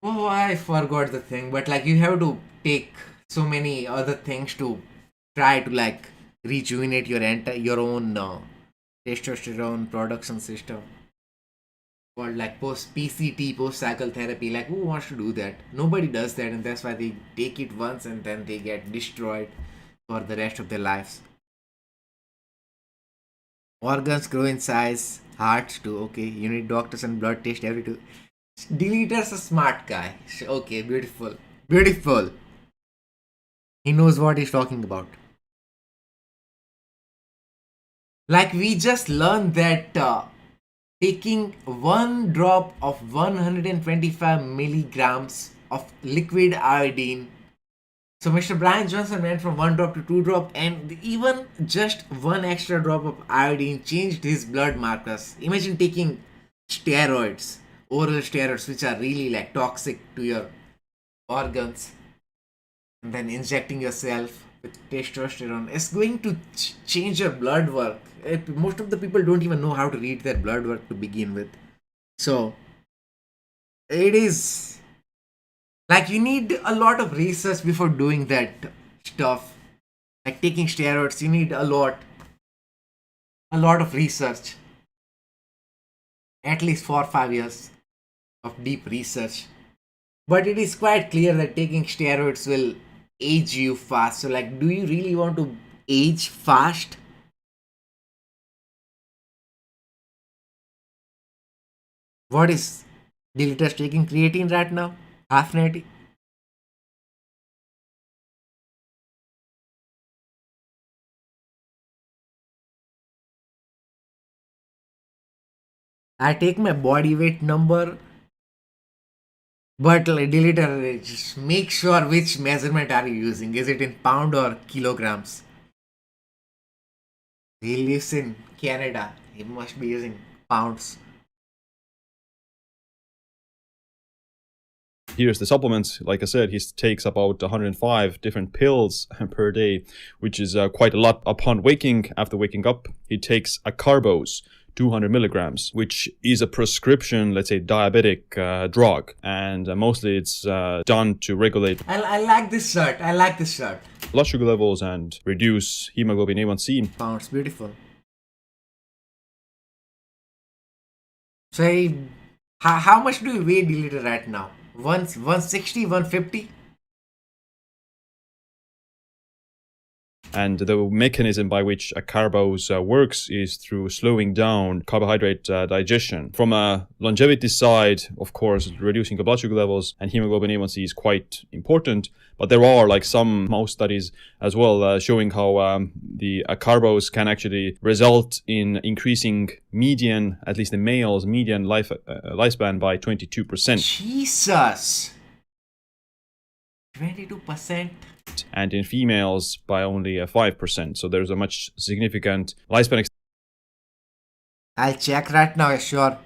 Oh, I forgot the thing, but like you have to take so many other things to try to like rejuvenate your own testosterone production system. Or like post PCT, post cycle therapy. Like who wants to do that? Nobody does that, and that's why they take it once and then they get destroyed for the rest of their lives. Organs grow in size, hearts too. Okay, you need doctors and blood test every two. Deleter's a smart guy. Okay, beautiful, beautiful. He knows what he's talking about. Like we just learned that taking 1 drop of 125 milligrams of liquid iodine. So Mr. Brian Johnson went from 1 drop to 2 drop, and even just 1 extra drop of iodine changed his blood markers. Imagine taking steroids, oral steroids, which are really like toxic to your organs, and then injecting yourself with testosterone. It's going to change your blood work. Most of the people don't even know how to read their blood work to begin with. So it is like you need a lot of research before doing that stuff. Like taking steroids, you need a lot of research. At least 4 or 5 years of deep research. But it is quite clear that taking steroids will age you fast. So, like, do you really want to age fast? What is Deleter's taking creatine right now? Half natty? I take my body weight number, but like Deleter, just make sure which measurement are you using. Is it in pound or kilograms? He lives in Canada. He must be using pounds. Here's the supplements. Like I said, he takes about 105 different pills per day, which is quite a lot. Upon waking, after waking up, he takes a carbose, 200 milligrams, which is a prescription, let's say, diabetic drug. And mostly it's done to regulate I like this shirt. I like this shirt. blood sugar levels and reduce hemoglobin A1C. Pounds, beautiful. So, how much do you weigh Deleter right now? 160, 150? And the mechanism by which a carbose works is through slowing down carbohydrate digestion. From a longevity side, of course, reducing the blood sugar levels and hemoglobin A1C is quite important. But there are like some mouse studies as well showing how the carbose can actually result in increasing median, at least in males, median lifespan by 22%. Jesus! 22%? And in females by only 5%. So there's a much significant lifespan. I'll check right now, sure.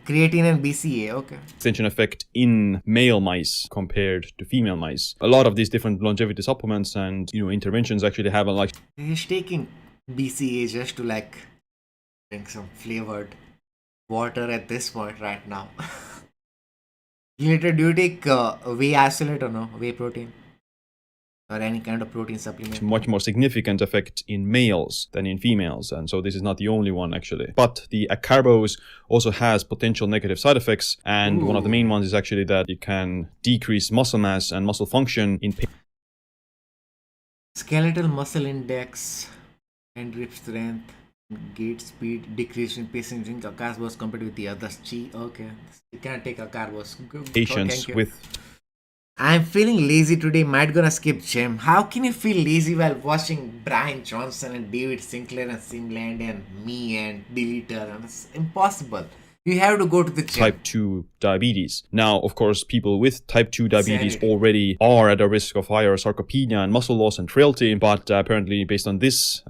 Creatine and BCA, okay. Extension effect in male mice compared to female mice. A lot of these different longevity supplements and interventions actually have a like. He's taking BCA just to like drink some flavored water at this point right now. Later, do you take whey isolate or no? Whey protein? Or any kind of protein supplement? Much more significant effect in males than in females. And so this is not the only one actually. But the carbose also has potential negative side effects. And one of the main ones is actually that it can decrease muscle mass and muscle function in skeletal muscle index and grip strength. Gait speed, decrease in pacing during a carbose compared with the others. Gee, okay. You can't take a carbose. patients with. I'm feeling lazy today, might gonna skip gym. How can you feel lazy while watching Brian Johnson and David Sinclair and Simland and me and Deleter? It's impossible. You have to go to the gym. Type 2 diabetes. Now, of course, people with type 2 diabetes already are at a risk of higher sarcopenia and muscle loss and frailty, but apparently based on this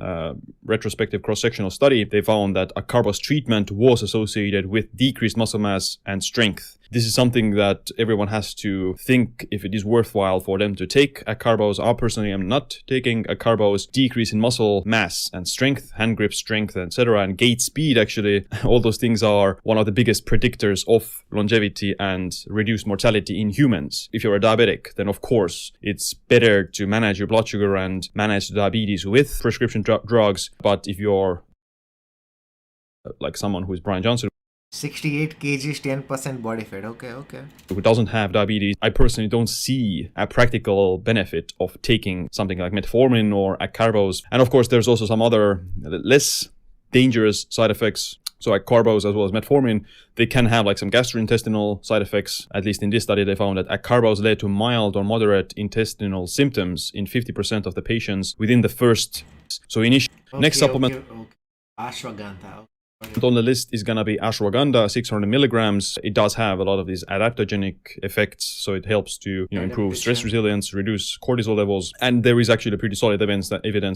retrospective cross-sectional study, they found that a carbose treatment was associated with decreased muscle mass and strength. This is something that everyone has to think if it is worthwhile for them to take a carbose. I personally am not taking a carbose. Decrease in muscle mass and strength, hand grip strength, etc., and gait speed, actually, all those things are one of the biggest predictors of longevity and reduced mortality in humans. If you're a diabetic, then of course it's better to manage your blood sugar and manage diabetes with prescription drugs. But if you're like someone who is Brian Johnson, 68 kgs, 10% body fat. Okay. who doesn't have diabetes, I personally don't see a practical benefit of taking something like metformin or a carbose. And of course, there's also some other less dangerous side effects. So like carbose as well as metformin, they can have like some gastrointestinal side effects. At least in this study, they found that a carbose led to mild or moderate intestinal symptoms in 50% of the patients within the first. So next supplement. Okay. Ashwagandha. On the list is going to be ashwagandha, 600 milligrams. It does have a lot of these adaptogenic effects, so it helps to improve stress resilience, reduce cortisol levels, and there is actually pretty solid evidence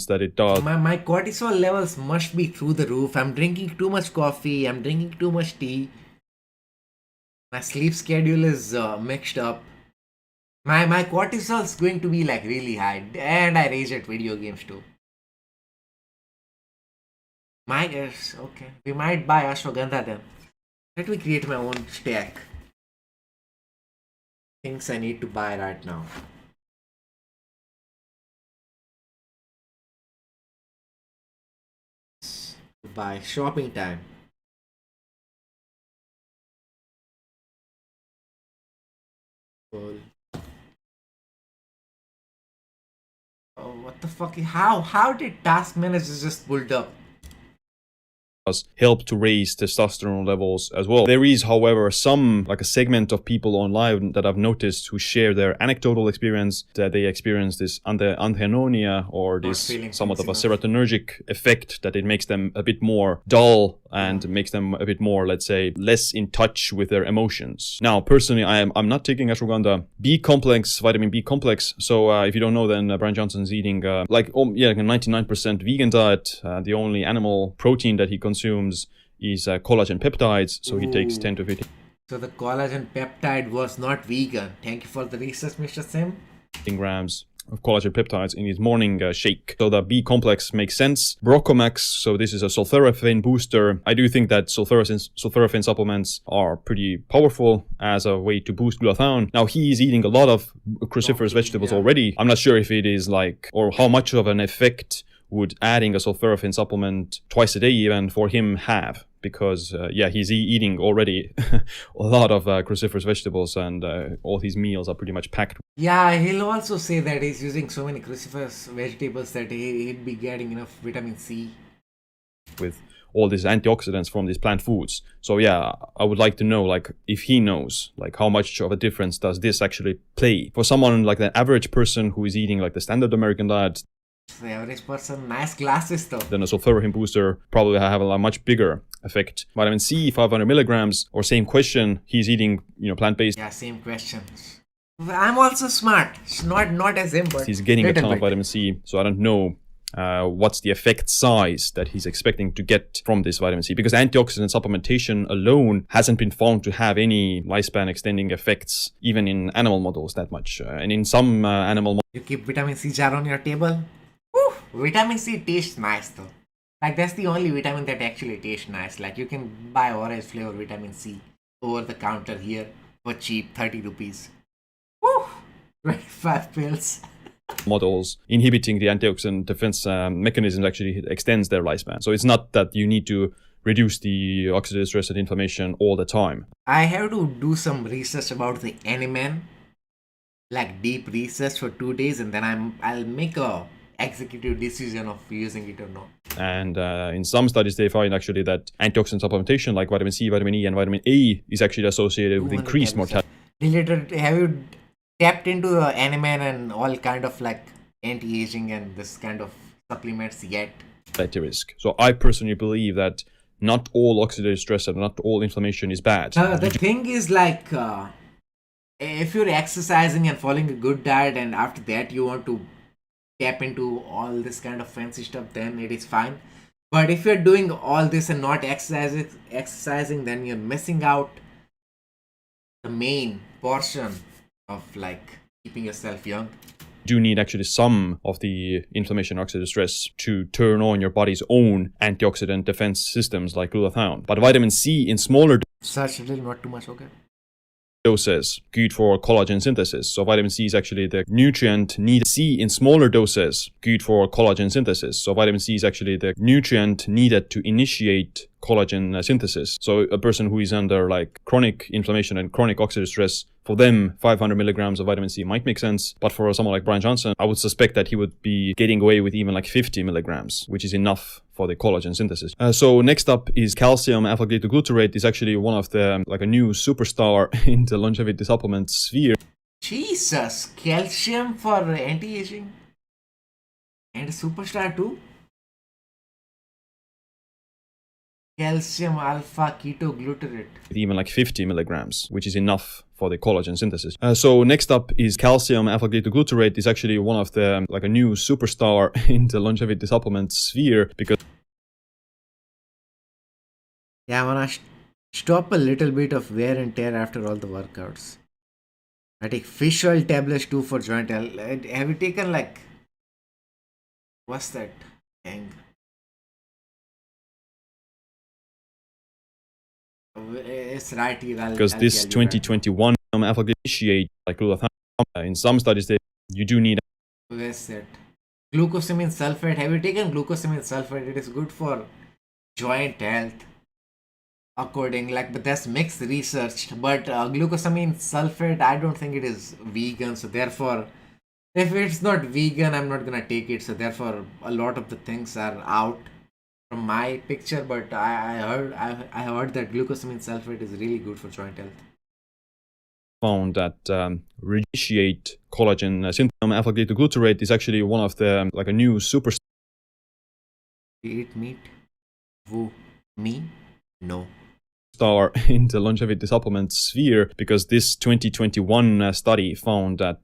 that it does. My cortisol levels must be through the roof. I'm drinking too much coffee. I'm drinking too much tea. My sleep schedule is mixed up. My cortisol is going to be like really high, and I rage at video games too. Okay. We might buy ashwagandha then. Let me create my own stack. Things I need to buy right now. Buy shopping time. Cool. Oh, what the fuck? How did task manager just pulled up? Help to raise testosterone levels as well. There is, however, like a segment of people online that I've noticed who share their anecdotal experience that they experience this anhedonia, or this somewhat of a serotonergic effect, that it makes them a bit more dull and makes them a bit more, let's say, less in touch with their emotions. Now, personally, I'm not taking ashwagandha B complex, vitamin B complex. So if you don't know, then Brian Johnson's eating like a 99% vegan diet. The only animal protein that he consumes is collagen peptides. So he takes 10 to 15. So the collagen peptide was not vegan. Thank you for the research, Mr. Sim. Grams of collagen peptides in his morning shake. So the B complex makes sense. Brocomax, so this is a sulforaphane booster. I do think that sulforaphane supplements are pretty powerful as a way to boost glutathione. Now, he is eating a lot of cruciferous vegetables already. I'm not sure if it is like, or how much of an effect would adding a sulforaphane supplement twice a day even for him have, because he's eating already a lot of cruciferous vegetables, and all his meals are pretty much packed. Yeah, he'll also say that he's using so many cruciferous vegetables that he'd be getting enough vitamin C with all these antioxidants from these plant foods. So yeah, I would like to know, like, if he knows, like, how much of a difference does this actually play for someone like the average person who is eating like the standard American diet. The average person, nice glasses though. Then a sulforaphane booster probably have a much bigger effect. Vitamin C, 500 milligrams, or same question, he's eating, plant-based. Yeah, same question. I'm also smart. Not as him, but he's getting a ton of vitamin C, so I don't know what's the effect size that he's expecting to get from this vitamin C, because antioxidant supplementation alone hasn't been found to have any lifespan extending effects, even in animal models, that much. And in some animal models, you keep vitamin C jar on your table. Woo! Vitamin C tastes nice though. Like, that's the only vitamin that actually tastes nice. Like, you can buy orange flavor vitamin C over the counter here for cheap, 30 rupees. Woo! 25 pills. Models inhibiting the antioxidant defense mechanisms actually extends their lifespan. So it's not that you need to reduce the oxidative stress and inflammation all the time. I have to do some research about the Animan, like deep research for 2 days, and then I'll make a executive decision of using it or not. And in some studies, they find actually that antioxidant supplementation like vitamin C, vitamin E, and vitamin A is actually associated with increased mortality. Have you tapped into the Animan and all kind of like anti-aging and this kind of supplements yet? Risk. So I personally believe that not all oxidative stress and not all inflammation is bad. The thing is, like, if you're exercising and following a good diet, and after that you want to tap into all this kind of fancy stuff, then it is fine. But if you're doing all this and not exercising, then you're missing out the main portion of like keeping yourself young. You do need actually some of the inflammation and oxidative stress to turn on your body's own antioxidant defense systems like glutathione. But vitamin C in smaller such little, not too much, okay, doses good for collagen synthesis. So vitamin C is actually the nutrient needed. C in smaller doses good for collagen synthesis. So vitamin C is actually the nutrient needed to initiate collagen synthesis. So a person who is under like chronic inflammation and chronic oxidative stress, for them 500 milligrams of vitamin C might make sense. But for someone like Brian Johnson, I would suspect that he would be getting away with even like 50 milligrams, which is enough for the collagen synthesis. So next up is calcium alpha-ketoglutarate. Is actually one of the like a new superstar in the longevity supplement sphere. Jesus, calcium for anti-aging and a superstar too. Calcium alpha ketoglutarate. Even like 50 milligrams, which is enough for the collagen synthesis. So next up is calcium alpha-ketoglutarate. Is actually one of the like a new superstar in the longevity supplement sphere, because I wanna stop a little bit of wear and tear after all the workouts. I take fish oil tablets too for joint. Have you taken like, what's that thing? It's right here. Because this 2021 alpha initiate like glutathione. In some studies, you do need. Where's that? Glucosamine sulfate. Have you taken glucosamine sulfate? It is good for joint health. according, like, but that's mixed research. But glucosamine sulfate, I don't think it is vegan, so therefore, if it's not vegan, I'm not gonna take it. So therefore, a lot of the things are out from my picture. But I heard that glucosamine sulfate is really good for joint health. Found that reinitiate collagen synthetase alpha-ketoglutarate is actually one of the like a new super. Eat meat? Who? Me? No. Star in the longevity supplement sphere, because this 2021 study found that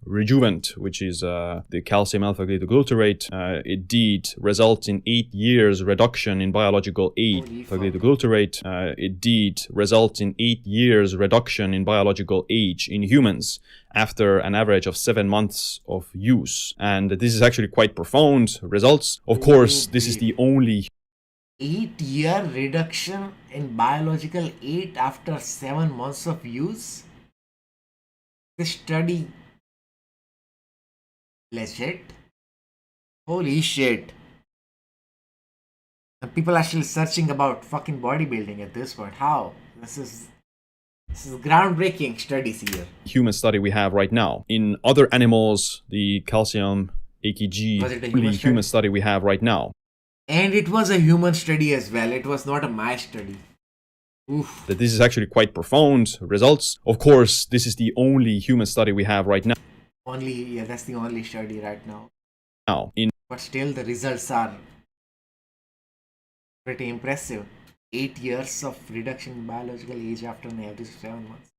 Rejuvent, which is the calcium alpha-ketoglutarate, it did result in 8 years reduction in biological age. Alpha-ketoglutarate, it did result in 8 years reduction in biological age in humans after an average of 7 months of use. And this is actually quite profound results. Of course, this is the only 8-year reduction in biological age after 7 months of use. This study legit. Holy shit. And people are still searching about fucking bodybuilding at this point. How? This is groundbreaking studies here. Human study we have right now. In other animals, the calcium AKG, Was it a only human study we have right now. And it was a human study as well. It was not a mice study. Oof. That this is actually quite profound results. Of course, this is the only human study we have right now. Yeah, that's the only study right now. But still, the results are pretty impressive. 8 years of reduction in biological age after an average of 7 months.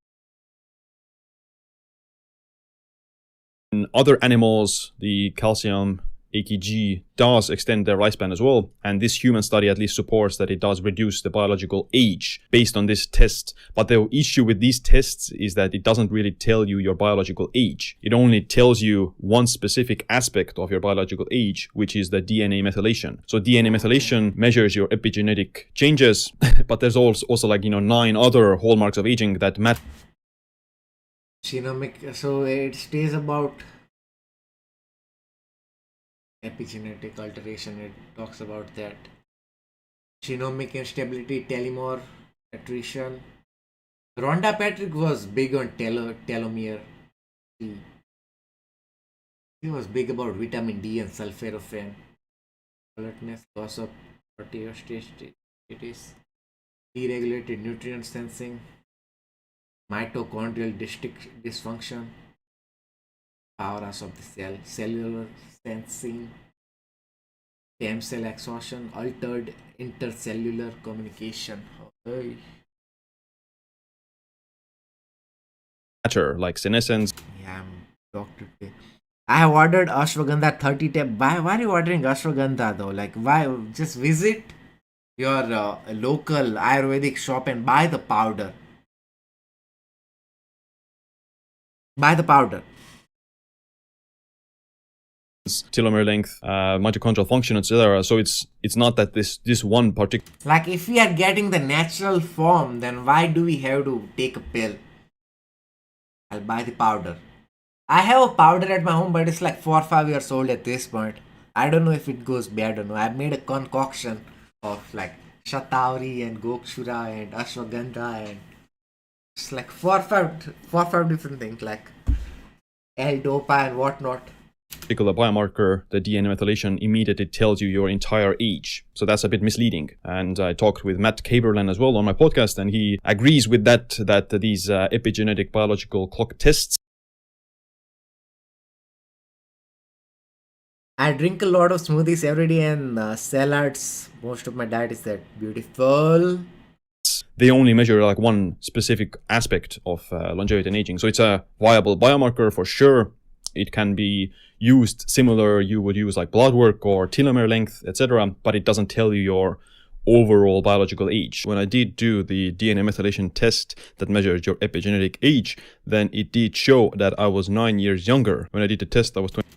In other animals, the calcium AKG does extend their lifespan as well, and this human study at least supports that it does reduce the biological age based on this test. But the issue with these tests is that it doesn't really tell you your biological age. It only tells you one specific aspect of your biological age, which is the DNA methylation. So DNA methylation measures your epigenetic changes, but there's also like 9 other hallmarks of aging that matter. Genomic, so it stays about epigenetic alteration. It talks about that. Genomic instability, telomere attrition. Rhonda Patrick was big on telomere. He was big about vitamin D and sulforaphane. Alertness, loss of proteostasis, deregulated nutrient sensing, mitochondrial dysfunction, powers of the cell, cellular sensing, stem cell exhaustion, altered intercellular communication. Hey. Matter like senescence. Yeah, I'm Dr. K. I have ordered ashwagandha 30 tab. Why are you ordering ashwagandha though? Like, why? Just visit your local Ayurvedic shop and buy the powder. Buy the powder. Telomere length, mitochondrial function, etc. So it's not that this one particular. Like, if we are getting the natural form, then why do we have to take a pill? I'll buy the powder. I have a powder at my home, but it's like 4 or 5 years old at this point. I don't know if it goes bad or no. I made a concoction of like shatauri and gokshura and ashwagandha and it's like 4 or 5 different things like L-dopa and whatnot. Particular biomarker, the DNA methylation immediately tells you your entire age. So that's a bit misleading. And I talked with Matt Caberland as well on my podcast, and he agrees with that these epigenetic biological clock tests. I drink a lot of smoothies every day and salads. Most of my diet is that beautiful. They only measure like one specific aspect of longevity and aging. So it's a viable biomarker for sure. It can be used similar, you would use like blood work or telomere length, etc. But it doesn't tell you your overall biological age. When I did do the DNA methylation test that measured your epigenetic age, then it did show that I was 9 years younger. When I did the test, I was 20.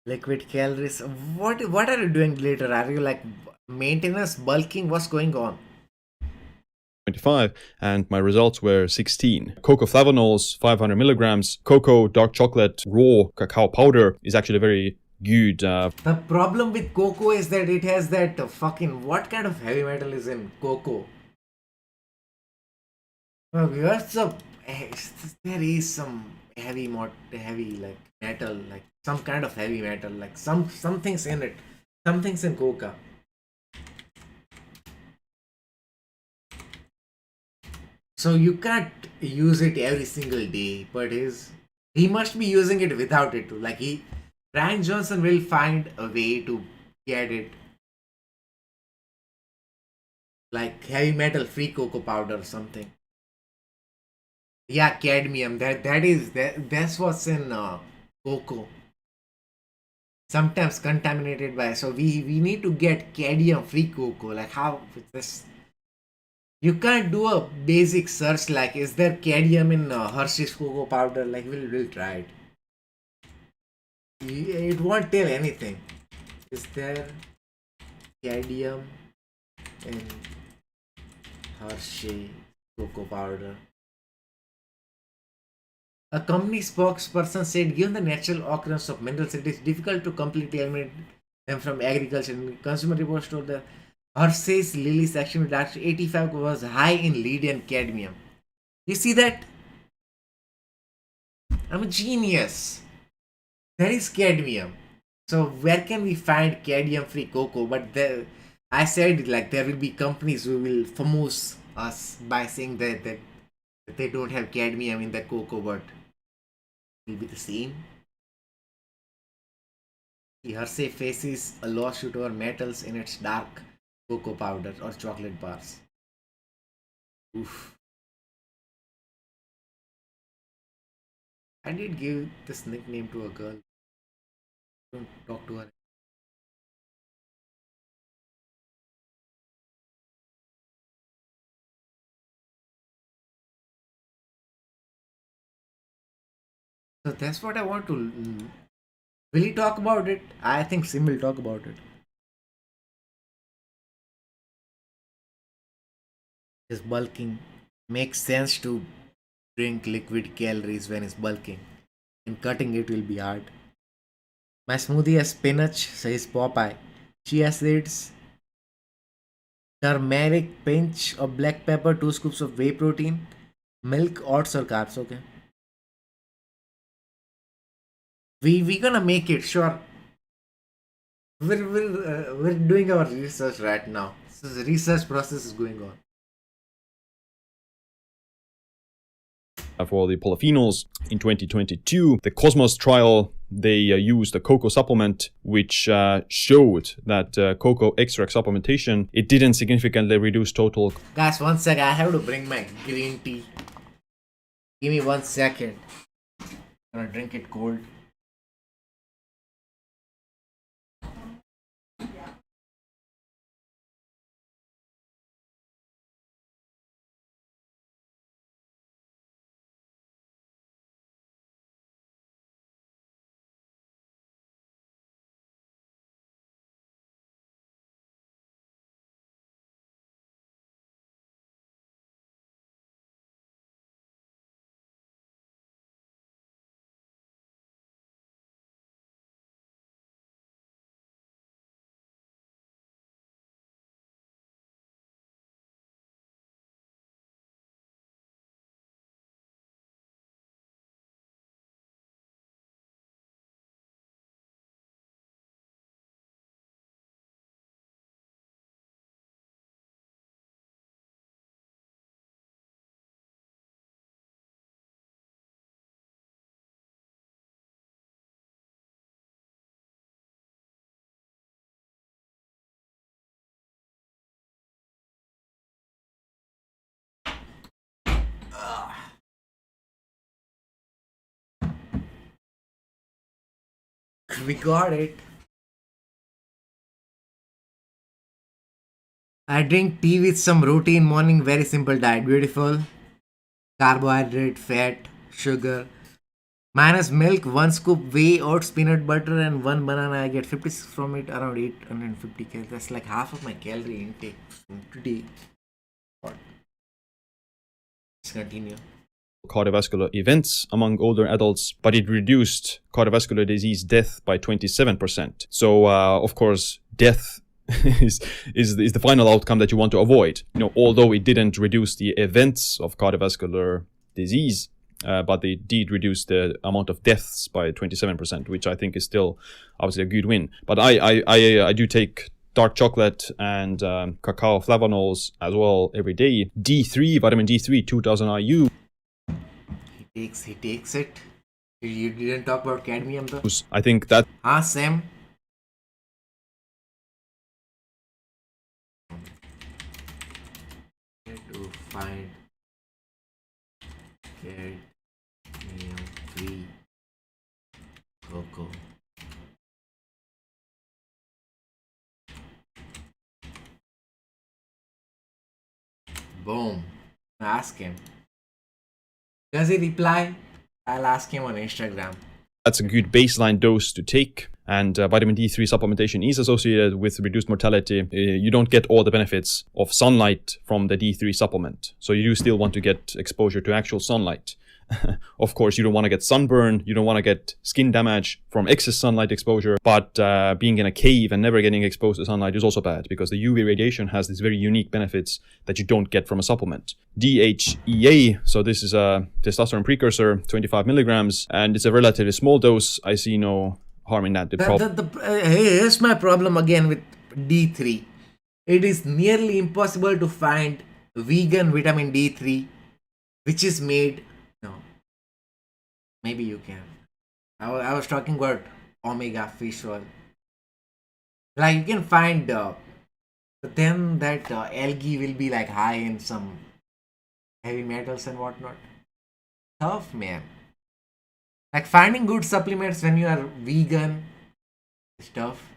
Liquid calories. What are you doing later? Are you like maintenance, bulking? What's going on? 25, and my results were 16. Cocoa flavonols, 500 milligrams. Cocoa, dark chocolate, raw cacao powder is actually very good. The problem with cocoa is that it has that fucking, what kind of heavy metal is in cocoa? There is some heavy like metal, like some kind of heavy metal, like something's in it. Something's in coca. So you can't use it every single day, but he must be using it without it too. Like Brian Johnson will find a way to get it. Like heavy metal free cocoa powder or something. Yeah, cadmium. That's what's in cocoa. Sometimes contaminated by. So we need to get cadmium free cocoa. Like how with this? You can't do a basic search like is there cadmium in Hershey's cocoa powder? Like we'll try it. It won't tell anything. Is there cadmium in Hershey cocoa powder? A company spokesperson said, given the natural occurrence of minerals, it is difficult to completely eliminate them from agriculture. And Consumer Reports told the Hershey's Lily section with Dr. 85 was high in lead and cadmium. You see that? I'm a genius. There is cadmium. So where can we find cadmium-free cocoa? But I said like there will be companies who will famous us by saying that they don't have cadmium in the cocoa, but it will be the same. The Hershey faces a lawsuit over metals in its dark cocoa powder or chocolate bars. Oof. I did give this nickname to a girl. Don't talk to her. So that's what I want to. Will he talk about it? I think Sim will talk about it. His bulking makes sense to drink liquid calories when it's bulking, and cutting it will be hard. My smoothie has spinach, says Popeye, chia seeds, turmeric, pinch of black pepper, 2 scoops of whey protein, milk, oats or carbs. Okay. We gonna make it, sure. We're doing our research right now. So the research process is going on. For the polyphenols in 2022, the Cosmos trial, they used a cocoa supplement which showed that cocoa extract supplementation, it didn't significantly reduce total. Guys, 1 second, I have to bring my green tea. Give me 1 second. I'm gonna drink it cold. We got it. I drink tea with some roti in morning. Very simple diet. Beautiful. Carbohydrate, fat, sugar. Minus milk, 1 scoop whey, oats, peanut butter, and 1 banana. I get 56 from it, around 850 calories. That's like half of my calorie intake today. Let's continue. Cardiovascular events among older adults, but it reduced cardiovascular disease death by 27%. So, of course, death is the final outcome that you want to avoid. You know, although it didn't reduce the events of cardiovascular disease, but they did reduce the amount of deaths by 27%, which I think is still obviously a good win. But I do take dark chocolate and cacao flavanols as well every day. D3, vitamin D3, 2000 IU. He takes it. You didn't talk about cadmium though. I think that. Sam. To find cadmium-free cocoa. Boom. Ask him. Does he reply? I'll ask him on Instagram. That's a good baseline dose to take. And vitamin D3 supplementation is associated with reduced mortality. You don't get all the benefits of sunlight from the D3 supplement. So you do still want to get exposure to actual sunlight. Of course, you don't want to get sunburn. You don't want to get skin damage from excess sunlight exposure. But being in a cave and never getting exposed to sunlight is also bad, because the UV radiation has these very unique benefits that you don't get from a supplement. DHEA, so this is a testosterone precursor, 25 milligrams, and it's a relatively small dose. I see no harm in that. Here's my problem again with D3. It is nearly impossible to find vegan vitamin D3 which is made. No, maybe you can. I was talking about omega fish oil. Like you can find, but then that algae will be like high in some heavy metals and whatnot. Tough, man. Like finding good supplements when you are vegan is tough.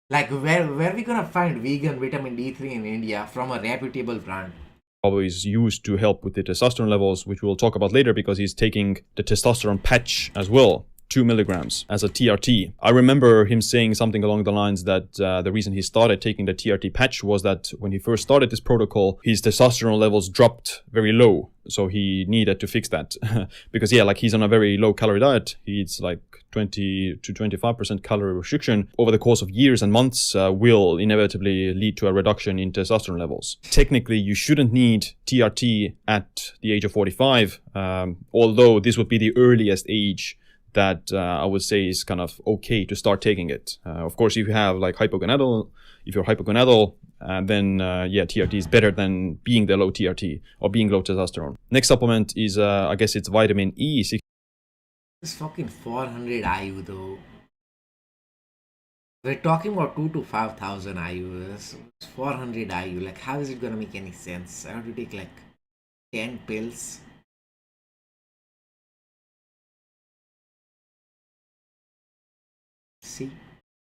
Like where we gonna find vegan vitamin D3 in India from a reputable brand? Always used to help with the testosterone levels, which we'll talk about later, because he's taking the testosterone patch as well, 2 milligrams as a TRT. I remember him saying something along the lines that the reason he started taking the TRT patch was that when he first started this protocol, his testosterone levels dropped very low. So he needed to fix that because like he's on a very low calorie diet. He eats like 20 to 25% calorie restriction over the course of years and months will inevitably lead to a reduction in testosterone levels. Technically, you shouldn't need TRT at the age of 45, although this would be the earliest age that I would say is kind of okay to start taking it. Of course, if you have like if you're hypogonadal, then TRT is better than being the low TRT or being low testosterone. Next supplement is, I guess it's vitamin E. It's fucking 400 IU though. We're talking about 2 to 5,000 IU. It's 400 IU. Like, how is it gonna make any sense? I have to take like 10 pills. See?